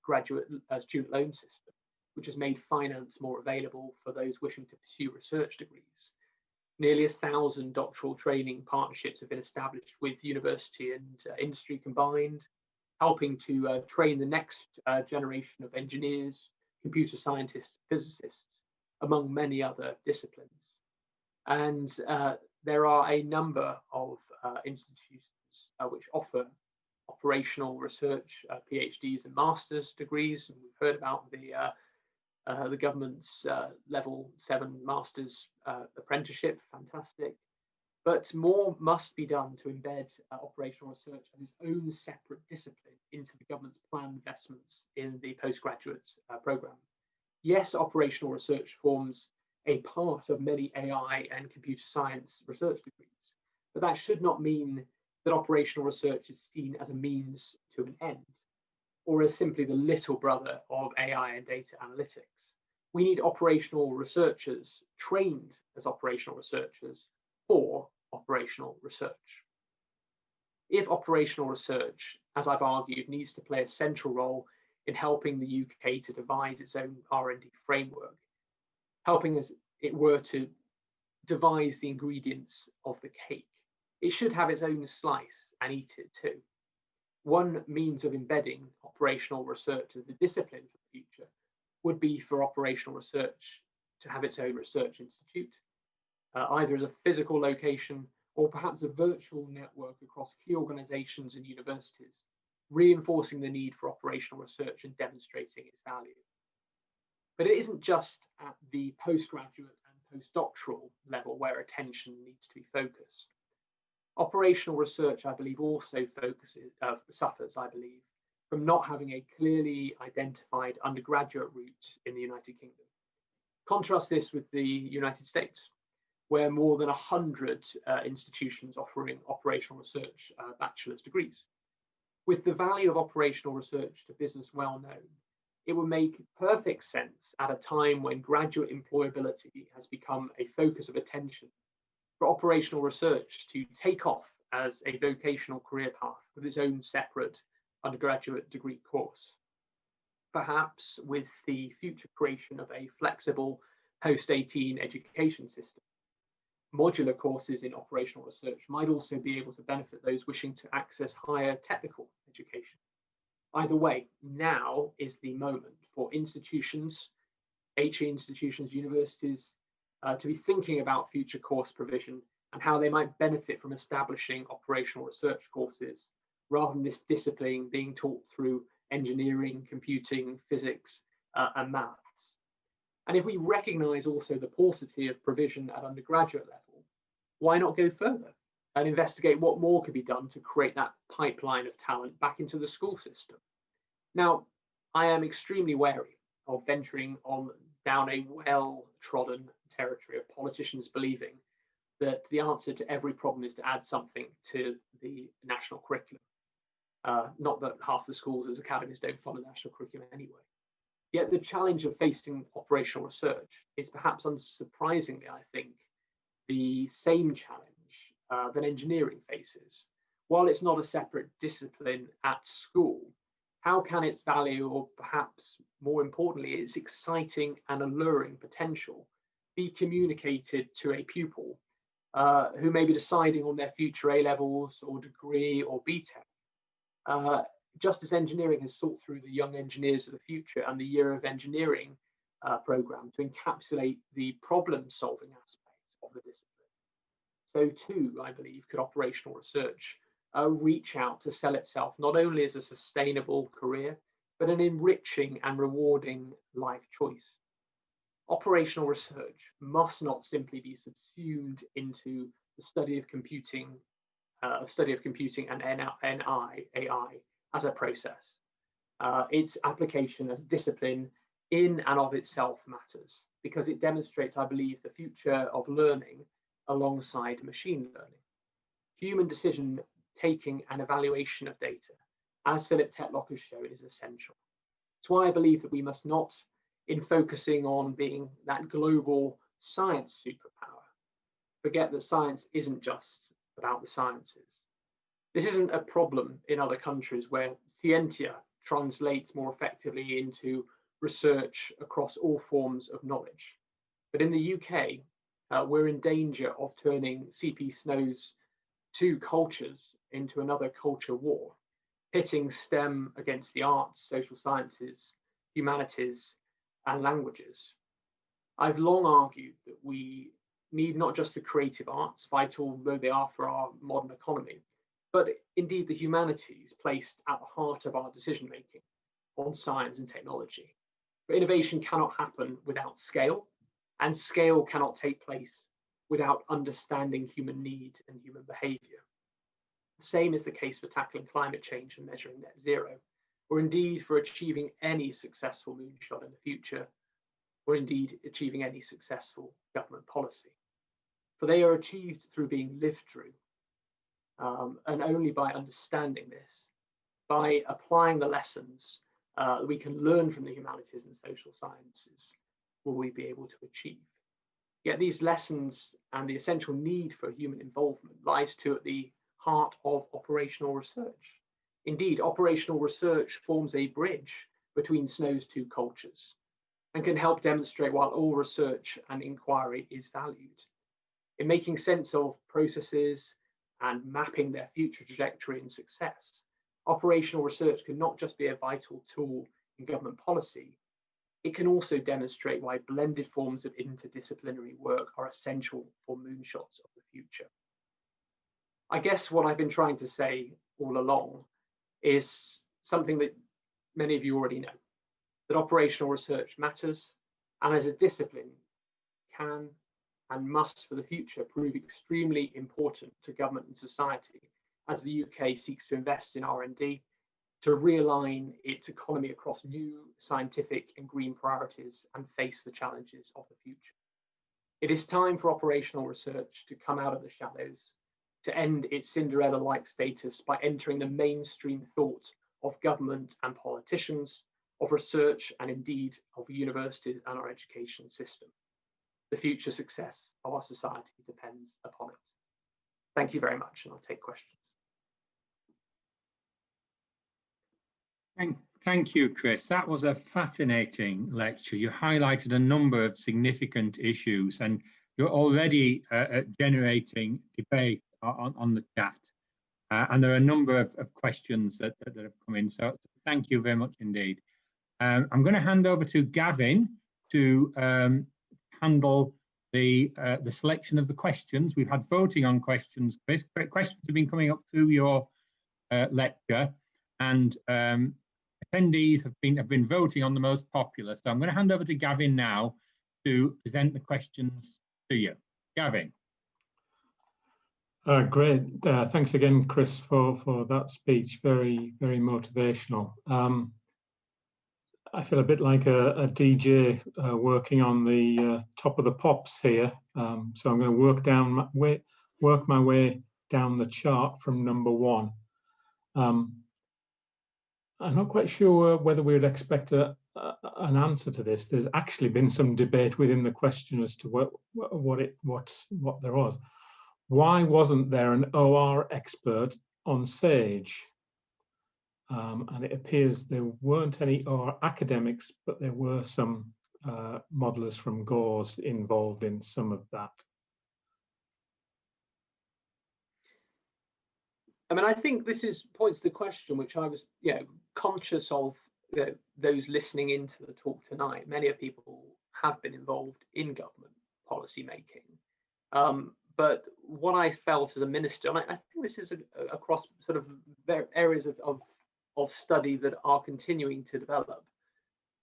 graduate student loan system, which has made finance more available for those wishing to pursue research degrees. Nearly 1,000 doctoral training partnerships have been established with university and industry combined, helping to train the next generation of engineers, computer scientists, physicists, among many other disciplines. And there are a number of institutions which offer operational research PhDs and master's degrees. And we've heard about the government's level 7 master's apprenticeship, fantastic. But more must be done to embed operational research as its own separate discipline into the government's planned investments in the postgraduate programme. Yes, operational research forms a part of many AI and computer science research degrees, but that should not mean that operational research is seen as a means to an end, or as simply the little brother of AI and data analytics. We need operational researchers trained as operational researchers for operational research. If operational research, as I've argued, needs to play a central role in helping the UK to devise its own R&D framework, helping as it were to devise the ingredients of the cake, it should have its own slice and eat it too. One means of embedding operational research as a discipline for the future would be for operational research to have its own research institute, either as a physical location or perhaps a virtual network across key organisations and universities, reinforcing the need for operational research and demonstrating its value. But it isn't just at the postgraduate and postdoctoral level where attention needs to be focused. Operational research, I believe, also suffers, I believe, from not having a clearly identified undergraduate route in the United Kingdom. Contrast this with the United States, where more than 100 institutions offering operational research bachelor's degrees. With the value of operational research to business well known, it would make perfect sense at a time when graduate employability has become a focus of attention for operational research to take off as a vocational career path with its own separate undergraduate degree course. Perhaps with the future creation of a flexible post-18 education system, modular courses in operational research might also be able to benefit those wishing to access higher technical education. Either way, now is the moment for institutions HE institutions, universities, to be thinking about future course provision and how they might benefit from establishing operational research courses rather than this discipline being taught through engineering, computing, physics, and maths. And if we recognise also the paucity of provision at undergraduate level, why not go further and investigate what more could be done to create that pipeline of talent back into the school system? Now, I am extremely wary of venturing down a well-trodden territory of politicians believing that the answer to every problem is to add something to the national curriculum. Not that half the schools as academies don't follow the national curriculum anyway. Yet the challenge of facing operational research is perhaps unsurprisingly, I think, the same challenge that engineering faces. While it's not a separate discipline at school, how can its value, or perhaps more importantly, its exciting and alluring potential, be communicated to a pupil who may be deciding on their future A-levels or degree or BTEC? Just as engineering has sought through the Young Engineers of the Future and the Year of Engineering programme to encapsulate the problem-solving aspects of the discipline, so too, I believe, could operational research reach out to sell itself not only as a sustainable career, but an enriching and rewarding life choice. Operational research must not simply be subsumed into the study of computing and AI as a process. Its application as a discipline in and of itself matters because it demonstrates, I believe, the future of learning alongside machine learning. Human decision taking and evaluation of data, as Philip Tetlock has shown, is essential. That's why I believe that we must not, in focusing on being that global science superpower, forget that science isn't just about the sciences. This isn't a problem in other countries where scientia translates more effectively into research across all forms of knowledge. But in the UK, we're in danger of turning CP Snow's two cultures into another culture war, pitting STEM against the arts, social sciences, humanities, and languages. I've long argued that we need not just the creative arts, vital though they are for our modern economy, but indeed the humanities placed at the heart of our decision-making on science and technology. But innovation cannot happen without scale, and scale cannot take place without understanding human need and human behaviour. The same is the case for tackling climate change and measuring net zero, or indeed for achieving any successful moonshot in the future, or indeed achieving any successful government policy. For they are achieved through being lived through, and only by understanding this, by applying the lessons that we can learn from the humanities and social sciences, will we be able to achieve. Yet these lessons and the essential need for human involvement lies too at the heart of operational research. Indeed, operational research forms a bridge between Snow's two cultures and can help demonstrate why all research and inquiry is valued. In making sense of processes and mapping their future trajectory and success, operational research can not just be a vital tool in government policy, it can also demonstrate why blended forms of interdisciplinary work are essential for moonshots of the future. I guess what I've been trying to say all along is something that many of you already know, that operational research matters, and as a discipline can and must for the future prove extremely important to government and society as the UK seeks to invest in R&D, to realign its economy across new scientific and green priorities and face the challenges of the future. It is time for operational research to come out of the shadows, to end its Cinderella-like status by entering the mainstream thought of government and politicians, of research and indeed of universities and our education system. The future success of our society depends upon it. Thank you very much, and I'll take questions. Thank you, Chris. That was a fascinating lecture. You highlighted a number of significant issues, and you're already generating debate on the chat. And there are a number of questions that have come in. So thank you very much indeed. I'm going to hand over to Gavin to handle the selection of the questions. We've had voting on questions, Chris. Questions have been coming up through your lecture, and attendees have been voting on the most popular. So I'm going to hand over to Gavin now to present the questions to you. Gavin. Great. Thanks again, Chris, for that speech. Very, very motivational. I feel a bit like a DJ working on the top of the pops here. So I'm going to work my way down the chart from number 1. I'm not quite sure whether we would expect an answer to this. There's actually been some debate within the question as to what there was. Why wasn't there an OR expert on SAGE? And it appears there weren't any OR academics, but there were some modelers from GAUS involved in some of that. I mean, I think this points to the question which I was, conscious of. Those listening into the talk tonight. Many of people have been involved in government policy making, but what I felt as a minister, and I think this is across sort of areas of study that are continuing to develop.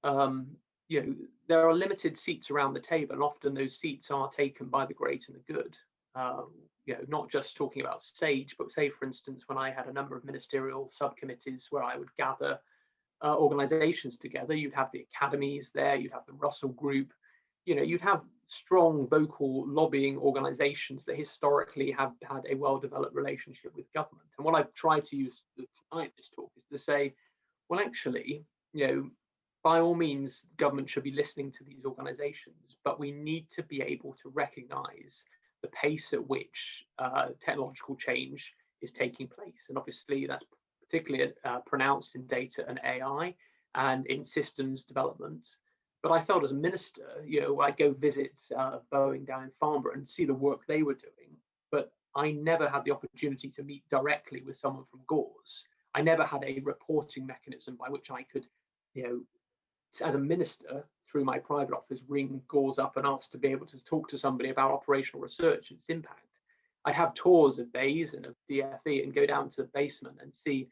There are limited seats around the table, and often those seats are taken by the great and the good. Not just talking about SAGE, but say, for instance, when I had a number of ministerial subcommittees where I would gather organizations together, you'd have the academies there, you'd have the Russell Group, you'd have strong vocal lobbying organizations that historically have had a well-developed relationship with government. And what I've tried to use tonight in this talk is to say, well, actually, by all means, government should be listening to these organizations, but we need to be able to recognize the pace at which technological change is taking place. And obviously, that's particularly pronounced in data and AI and in systems development. But I felt as a minister, I'd go visit Boeing down in Farnborough and see the work they were doing, but I never had the opportunity to meet directly with someone from GAUS. I never had a reporting mechanism by which I could, as a minister, through my private office, ring GAUS up and ask to be able to talk to somebody about operational research and its impact. I'd have tours of BAYS and of DFE and go down to the basement and see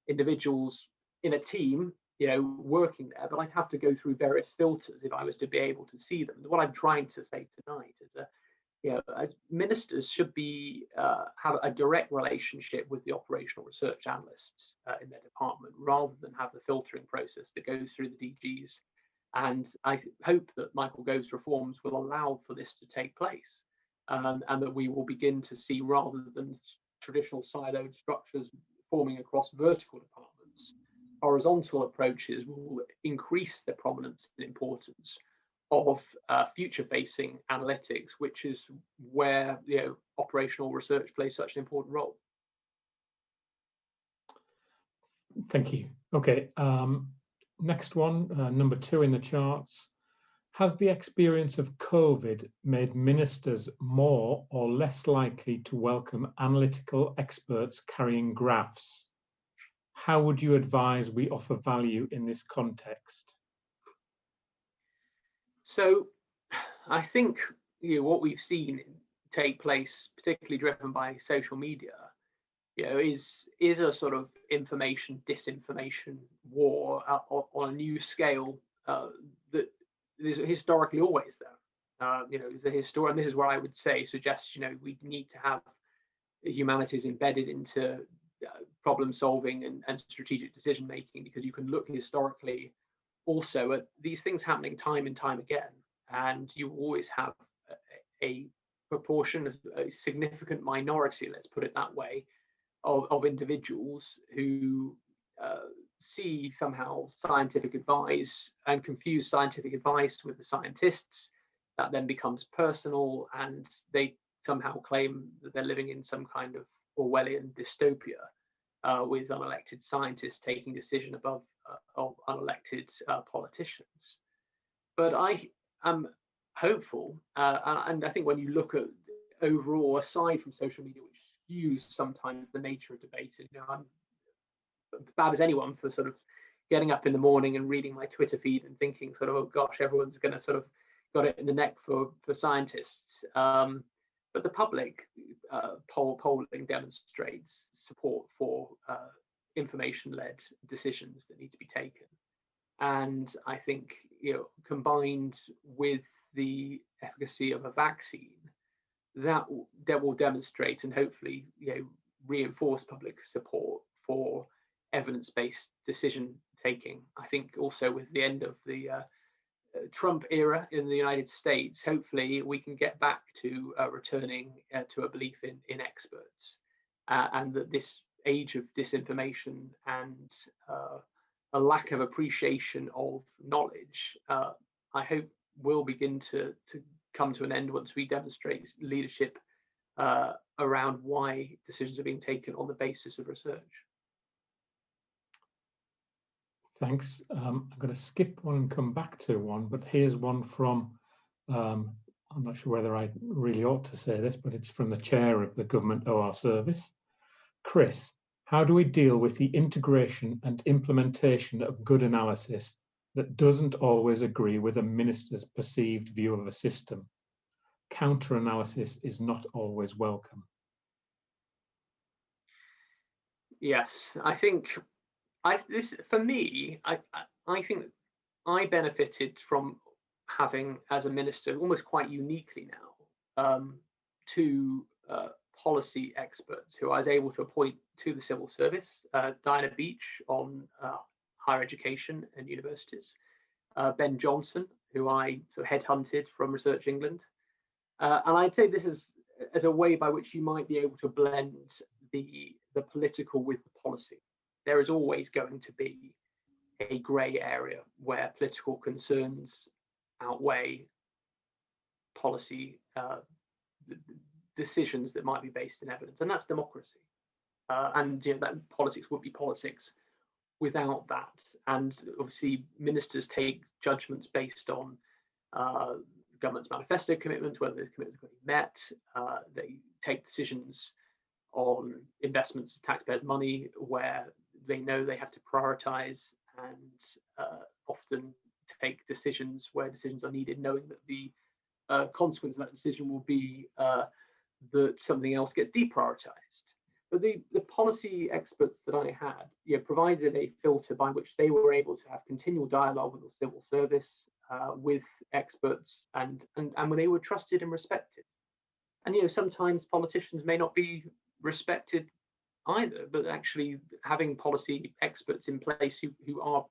individuals in a team, working there, but I'd have to go through various filters if I was to be able to see them. What I'm trying to say tonight is that, as ministers should be have a direct relationship with the operational research analysts in their department, rather than have the filtering process that goes through the DGs. And I hope that Michael Gove's reforms will allow for this to take place, and that we will begin to see, rather than traditional siloed structures forming across vertical departments, horizontal approaches will increase the prominence and importance of future-facing analytics, which is where operational research plays such an important role. Thank you. Okay, next one, number 2 in the charts. Has the experience of COVID made ministers more or less likely to welcome analytical experts carrying graphs? How would you advise we offer value in this context? So I think what we've seen take place, particularly driven by social media, is a sort of information disinformation war on a new scale that is historically always there. Is a historian. This is where I would say suggest we need to have humanities embedded into problem solving and strategic decision making, because you can look historically also at these things happening time and time again, and you always have a proportion of a significant minority, let's put it that way, of individuals who see somehow scientific advice and confuse scientific advice with the scientists. That then becomes personal, and they somehow claim that they're living in some kind of Orwellian dystopia, with unelected scientists taking decision above unelected politicians. But I am hopeful, and I think when you look at overall, aside from social media, which skews sometimes the nature of debate, I'm as bad as anyone for sort of getting up in the morning and reading my Twitter feed and thinking sort of, oh gosh, everyone's going to sort of got it in the neck for scientists. But the public polling demonstrates support for information-led decisions that need to be taken. And I think, combined with the efficacy of a vaccine, that will demonstrate and hopefully, reinforce public support for evidence-based decision taking. I think also with the end of the Trump era in the United States, hopefully we can get back to returning to a belief in experts, and that this age of disinformation and a lack of appreciation of knowledge, I hope will begin to come to an end once we demonstrate leadership around why decisions are being taken on the basis of research. Thanks. I'm going to skip one and come back to one, but here's one from, I'm not sure whether I really ought to say this, but it's from the chair of the Government OR Service. Chris, how do we deal with the integration and implementation of good analysis that doesn't always agree with a minister's perceived view of a system? Counter-analysis is not always welcome. Yes, I think for me, I think I benefited from having, as a minister, almost quite uniquely now, two policy experts who I was able to appoint to the civil service, Diana Beach on higher education and universities, Ben Johnson, who I sort of headhunted from Research England. And I'd say this is as a way by which you might be able to blend the political with the policy. There is always going to be a grey area where political concerns outweigh policy decisions that might be based in evidence, and that's democracy. And that politics would be politics without that. And obviously, ministers take judgments based on government's manifesto commitments, whether the commitments are going to be met. They take decisions on investments of taxpayers' money where they know they have to prioritise, and often take decisions where decisions are needed, knowing that the consequence of that decision will be that something else gets deprioritised. But the policy experts that I had provided a filter by which they were able to have continual dialogue with the civil service, with experts, and when they were trusted and respected. And sometimes politicians may not be respected either, but actually having policy experts in place who are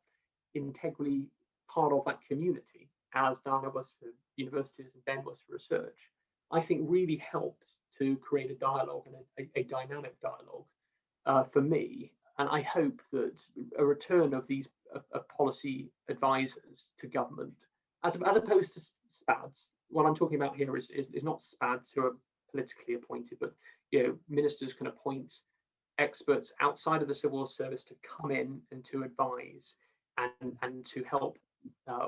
integrally part of that community, as Diana was for universities and Ben was for research, I think really helped to create a dialogue and a dynamic dialogue for me. And I hope that a return of these policy advisors to government, as opposed to SPADs, what I'm talking about here is not SPADs who are politically appointed, but ministers can appoint experts outside of the civil service to come in and to advise and to help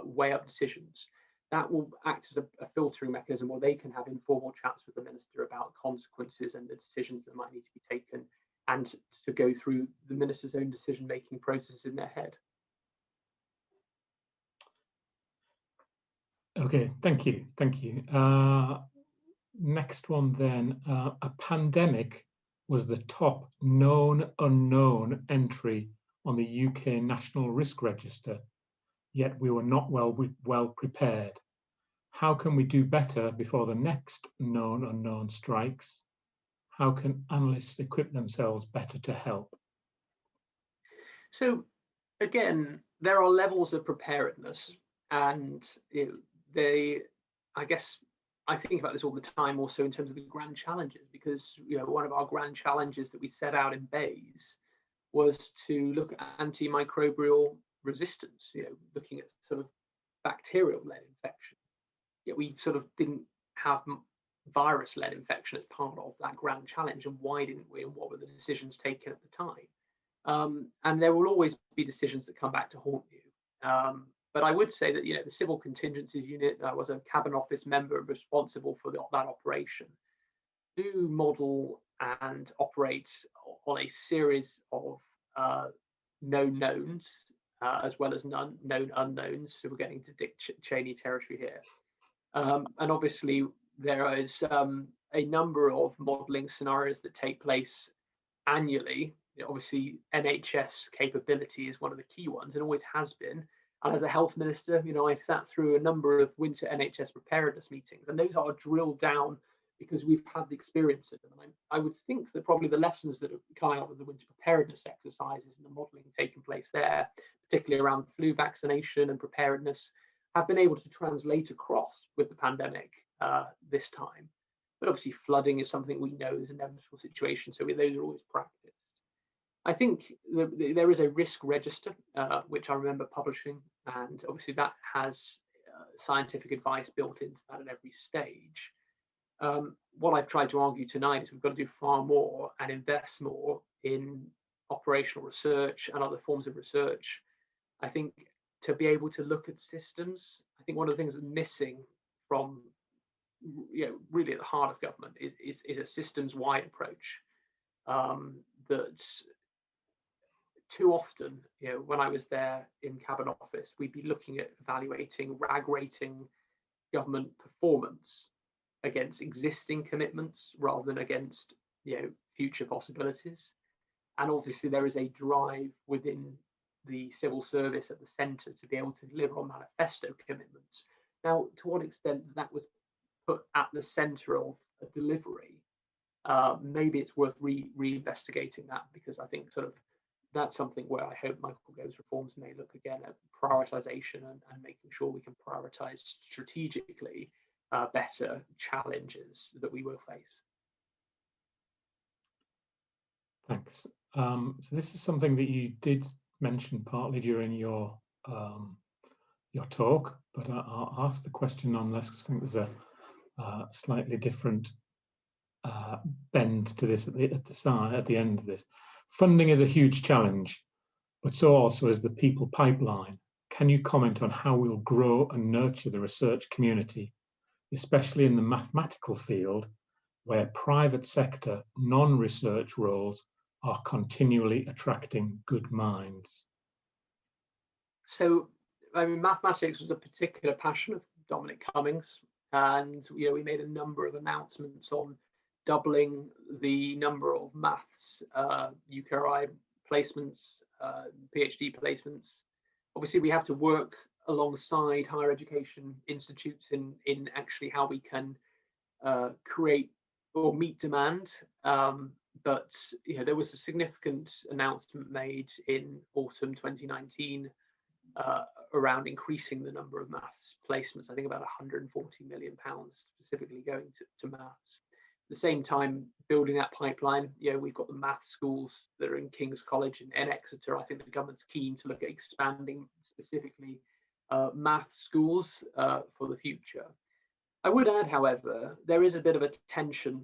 weigh up decisions. That will act as a filtering mechanism where they can have informal chats with the minister about consequences and the decisions that might need to be taken, and to go through the minister's own decision-making process in their head. Okay, thank you. Next one then. A pandemic was the top known unknown entry on the UK National Risk Register, yet we were not well prepared. How can we do better before the next known unknown strikes? How can analysts equip themselves better to help? So again, there are levels of preparedness, and I think about this all the time also in terms of the grand challenges, because one of our grand challenges that we set out in Bayes was to look at antimicrobial resistance, looking at sort of bacterial-led infection. Yet we sort of didn't have virus-led infection as part of that grand challenge. And why didn't we? And what were the decisions taken at the time? And there will always be decisions that come back to haunt you. But I would say that the Civil Contingencies Unit, I was a Cabinet Office member responsible for that operation, do model and operate on a series of known knowns, as well as known unknowns. So we're getting to Dick Cheney territory here. And obviously, there is a number of modelling scenarios that take place annually. Obviously, NHS capability is one of the key ones and always has been. And as a health minister, I sat through a number of winter NHS preparedness meetings, and those are drilled down because we've had the experience of them. And I would think that probably the lessons that are coming out of the winter preparedness exercises and the modelling taking place there, particularly around flu vaccination and preparedness, have been able to translate across with the pandemic this time. But obviously flooding is something we know is an inevitable situation, so those are always practiced. I think there is a risk register, which I remember publishing, and obviously that has scientific advice built into that at every stage. What I've tried to argue tonight is we've got to do far more and invest more in operational research and other forms of research. I think to be able to look at systems, I think one of the things that's missing from really at the heart of government is a systems-wide approach. That too often, when I was there in Cabinet Office, we'd be looking at evaluating, RAG rating government performance against existing commitments rather than against future possibilities. And obviously there is a drive within the civil service at the centre to be able to deliver on manifesto commitments. Now, to what extent that was put at the centre of a delivery, maybe it's worth reinvestigating that, because I think that's something where I hope Michael Gove's reforms may look again at prioritisation and making sure we can prioritise strategically better challenges that we will face. Thanks. So this is something that you did mention partly during your talk, but I'll ask the question nonetheless, because I think there's a slightly different bend to this at the end of this. Funding is a huge challenge, but so also is the people pipeline. Can you comment on how we'll grow and nurture the research community, especially in the mathematical field, where private sector non-research roles are continually attracting good minds? So, mathematics was a particular passion of Dominic Cummings, and we made a number of announcements on doubling the number of maths UKRI placements, PhD placements. Obviously, we have to work alongside higher education institutes in actually how we can create or meet demand. But there was a significant announcement made in autumn 2019 around increasing the number of maths placements. I think about £140 million specifically going to maths. At the same time, building that pipeline, we've got the math schools that are in King's College and in Exeter. I think the government's keen to look at expanding specifically math schools for the future. I would add, however, there is a bit of a tension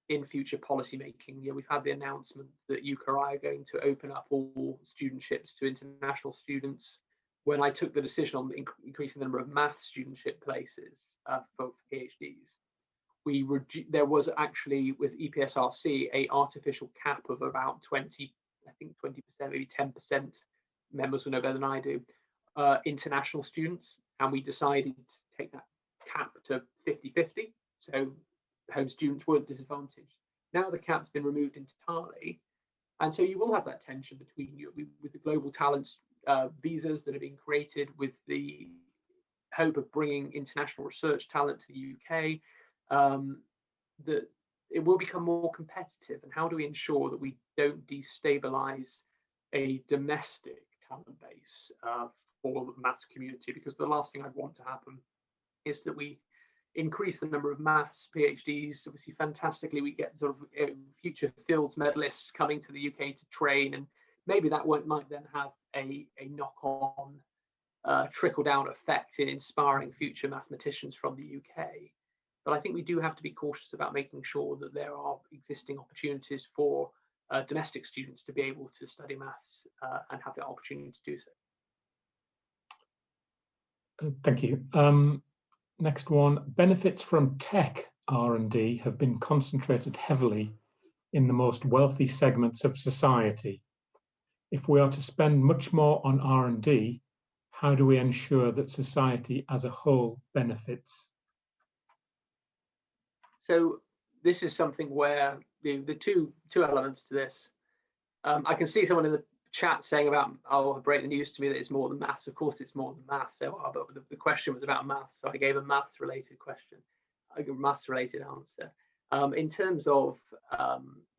in future policy making. We've had the announcement that UKRI are going to open up all studentships to international students. When I took the decision on increasing the number of math studentship places for PhDs, there was actually with EPSRC a artificial cap of about 20%, maybe 10%, members will know better than I do, international students, and we decided to take that cap to 50-50, so home students weren't disadvantaged. Now the cap's been removed entirely, and so you will have that tension between with the global talents visas that are being created, with the hope of bringing international research talent to the UK, that it will become more competitive. And how do we ensure that we don't destabilize a domestic talent base for the maths community? Because the last thing I'd want to happen is that we increase the number of maths PhDs. Obviously, fantastically, we get future Fields medalists coming to the UK to train, and maybe that might then have a knock-on trickle-down effect in inspiring future mathematicians from the UK. But I think we do have to be cautious about making sure that there are existing opportunities for domestic students to be able to study maths and have the opportunity to do so. Thank you. Next one, benefits from tech R&D have been concentrated heavily in the most wealthy segments of society. if we are to spend much more on R&D, how do we ensure that society as a whole benefits? So this is something where the two elements to this. I can see someone in the chat saying about, oh, break the news to me that it's more than maths. Of course, it's more than maths. So, but the question was about maths, so I gave a maths-related question, a maths-related answer. In terms of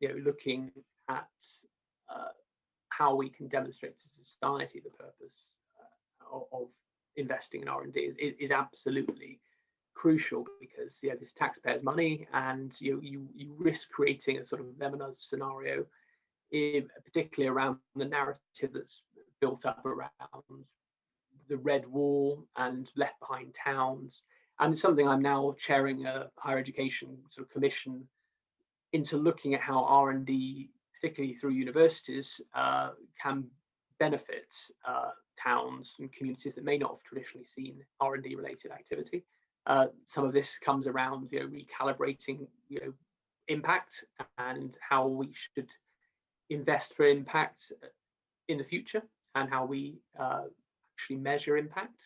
looking at how we can demonstrate to society the purpose of investing in R&D is absolutely crucial, because this taxpayers' money, and you risk creating a sort of them and us scenario, particularly around the narrative that's built up around the red wall and left behind towns. And it's something I'm now chairing a higher education sort of commission into looking at how R&D, particularly through universities, can benefit towns and communities that may not have traditionally seen R&D related activity. Some of this comes around recalibrating impact and how we should invest for impact in the future, and how we actually measure impact.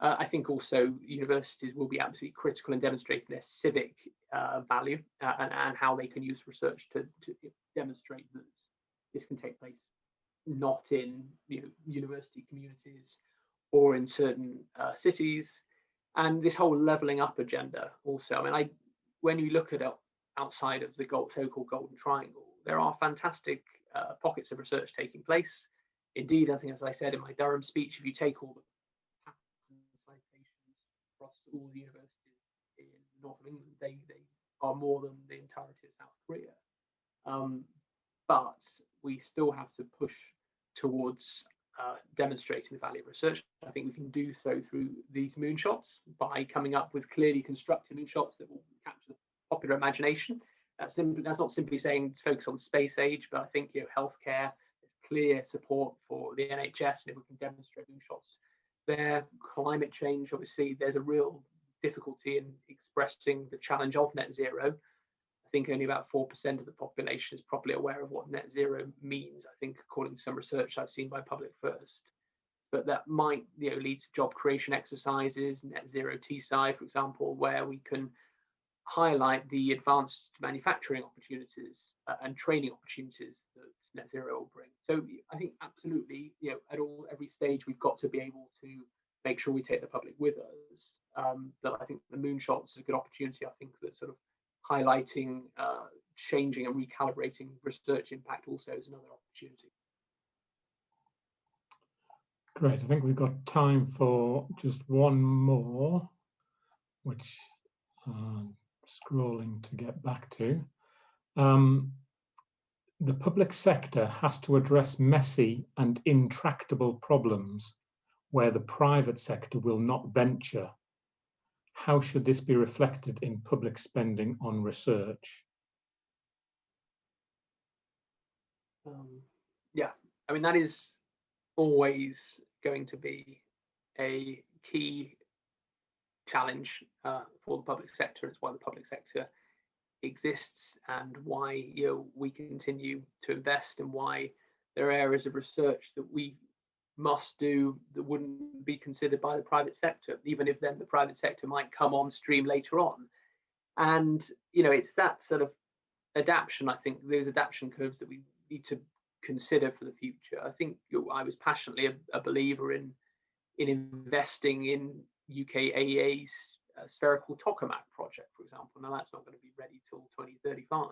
I think also universities will be absolutely critical in demonstrating their civic value and how they can use research to demonstrate that this can take place not in university communities or in certain cities. And this whole levelling up agenda also. I mean, when you look at it outside of the so-called Golden Triangle, there are fantastic pockets of research taking place. Indeed, I think, as I said in my Durham speech, if you take all the patents and citations across all the universities in the north of England, they are more than the entirety of South Korea. But we still have to push towards demonstrating the value of research. I think we can do so through these moonshots by coming up with clearly constructed moonshots that will capture the popular imagination. That's not simply saying focus on space age, but I think healthcare, there's clear support for the NHS, and if we can demonstrate moonshots there. Climate change, obviously, there's a real difficulty in expressing the challenge of net zero. I think only about 4% of the population is properly aware of what net zero means, I think, according to some research I've seen by Public First. But that might lead to job creation exercises, net zero Teesside, for example, where we can highlight the advanced manufacturing opportunities and training opportunities that net zero will bring. So I think absolutely, at every stage, we've got to be able to make sure we take the public with us. That I think the moonshots is a good opportunity. I think that sort of highlighting, changing and recalibrating research impact also is another opportunity. Great. I think we've got time for just one more, which I'm scrolling to get back to. The public sector has to address messy and intractable problems where the private sector will not venture. How should this be reflected in public spending on research? Yeah, I mean, that is always going to be a key challenge for the public sector. It's why the public sector exists, and why we continue to invest, and why there are areas of research that we must do that wouldn't be considered by the private sector, even if then the private sector might come on stream later on. And it's that sort of adaptation. I think those adaptation curves that we need to consider for the future. I think I was passionately a believer in investing in UK AEA's spherical tokamak project, for example. Now that's not going to be ready till 2035,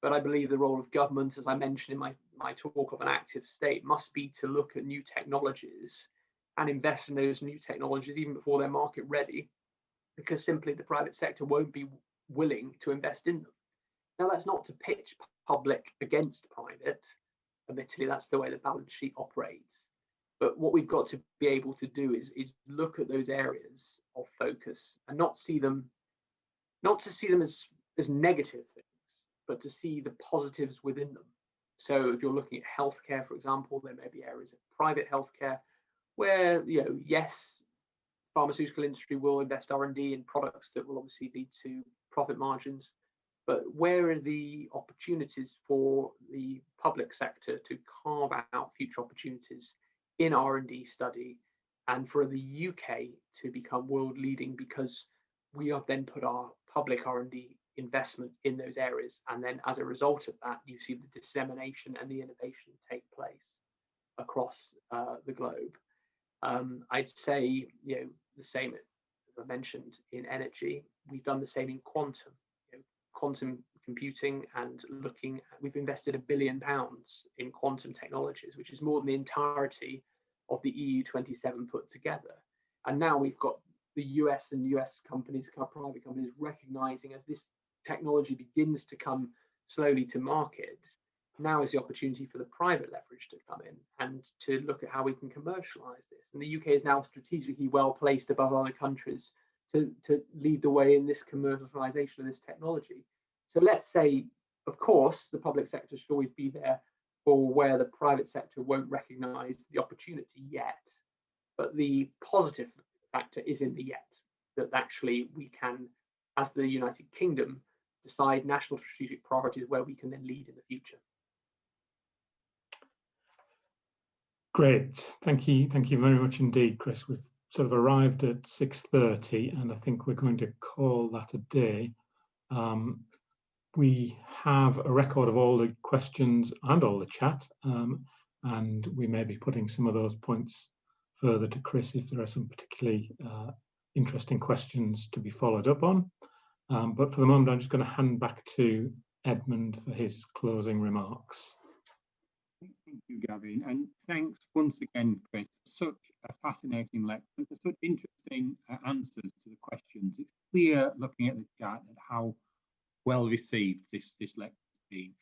but I believe the role of government, as I mentioned in my talk of an active state, must be to look at new technologies and invest in those new technologies even before they're market ready, because simply the private sector won't be willing to invest in them. Now that's not to pitch public against private. Admittedly, that's the way the balance sheet operates. But what we've got to be able to do is look at those areas of focus and not to see them as negative things, but to see the positives within them. So if you're looking at healthcare, for example, there may be areas of private healthcare where, yes, pharmaceutical industry will invest R&D in products that will obviously lead to profit margins. but where are the opportunities for the public sector to carve out future opportunities in R&D study, and for the UK to become world leading, because we have then put our public R&D investment in those areas, and then as a result of that, you see the dissemination and the innovation take place across the globe. I'd say, the same as I mentioned in energy. We've done the same in quantum, quantum computing, and we've invested £1 billion in quantum technologies, which is more than the entirety of the EU27 put together. And now we've got the US and US companies, private companies, recognizing as this technology begins to come slowly to market, now is the opportunity for the private leverage to come in and to look at how we can commercialize this. And the UK is now strategically well placed above other countries to lead the way in this commercialization of this technology. So let's say, of course, the public sector should always be there for where the private sector won't recognize the opportunity yet. But the positive factor is in the yet, that actually we can, as the United Kingdom, decide national strategic priorities where we can then lead in the future. Great, thank you very much indeed, Chris. We've sort of arrived at 6:30, and I think we're going to call that a day. We have a record of all the questions and all the chat, and we may be putting some of those points further to Chris if there are some particularly interesting questions to be followed up on. But for the moment, I'm just going to hand back to Edmund for his closing remarks. Thank you, Gavin, and thanks once again, Chris. Such a fascinating lecture, and for such interesting answers to the questions. It's clear, looking at the chat, at how well received this lecture has been.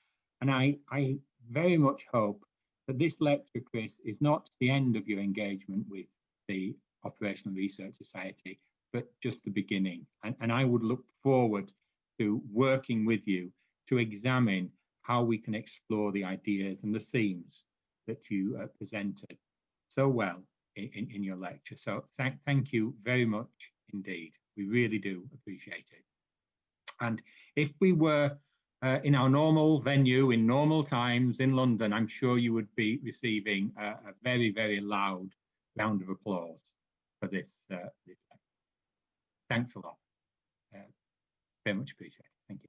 And I very much hope that this lecture, Chris, is not the end of your engagement with the Operational Research Society, but just the beginning. And I would look forward to working with you to examine how we can explore the ideas and the themes that you presented so well in your lecture. So thank you very much indeed. We really do appreciate it. And if we were in our normal venue, in normal times in London, I'm sure you would be receiving a very, very loud round of applause for this. Thanks a lot. Very much appreciated. Thank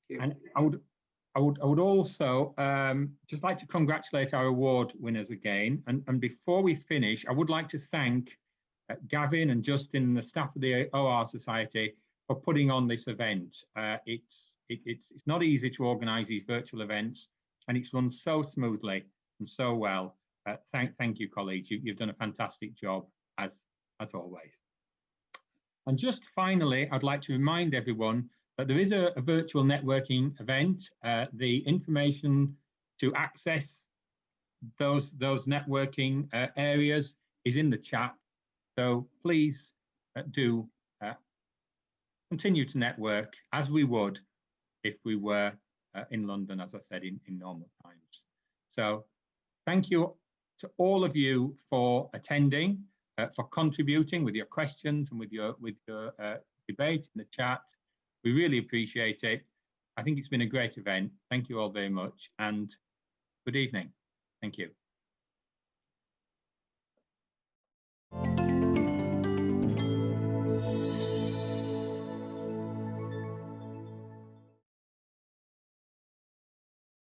you. And I would also just like to congratulate our award winners again. And before we finish, I would like to thank Gavin and Justin and the staff of the OR Society for putting on this event. It's not easy to organise these virtual events, and it's run so smoothly and so well. Thank you, colleagues. You've done a fantastic job as always. And just finally, I'd like to remind everyone that there is a virtual networking event. The information to access those networking areas is in the chat. So please do continue to network as we would if we were in London, as I said, in normal times. So thank you to all of you for attending, for contributing with your questions and with your debate in the chat. We really appreciate it. I think it's been a great event. Thank you all very much, and good evening. Thank you.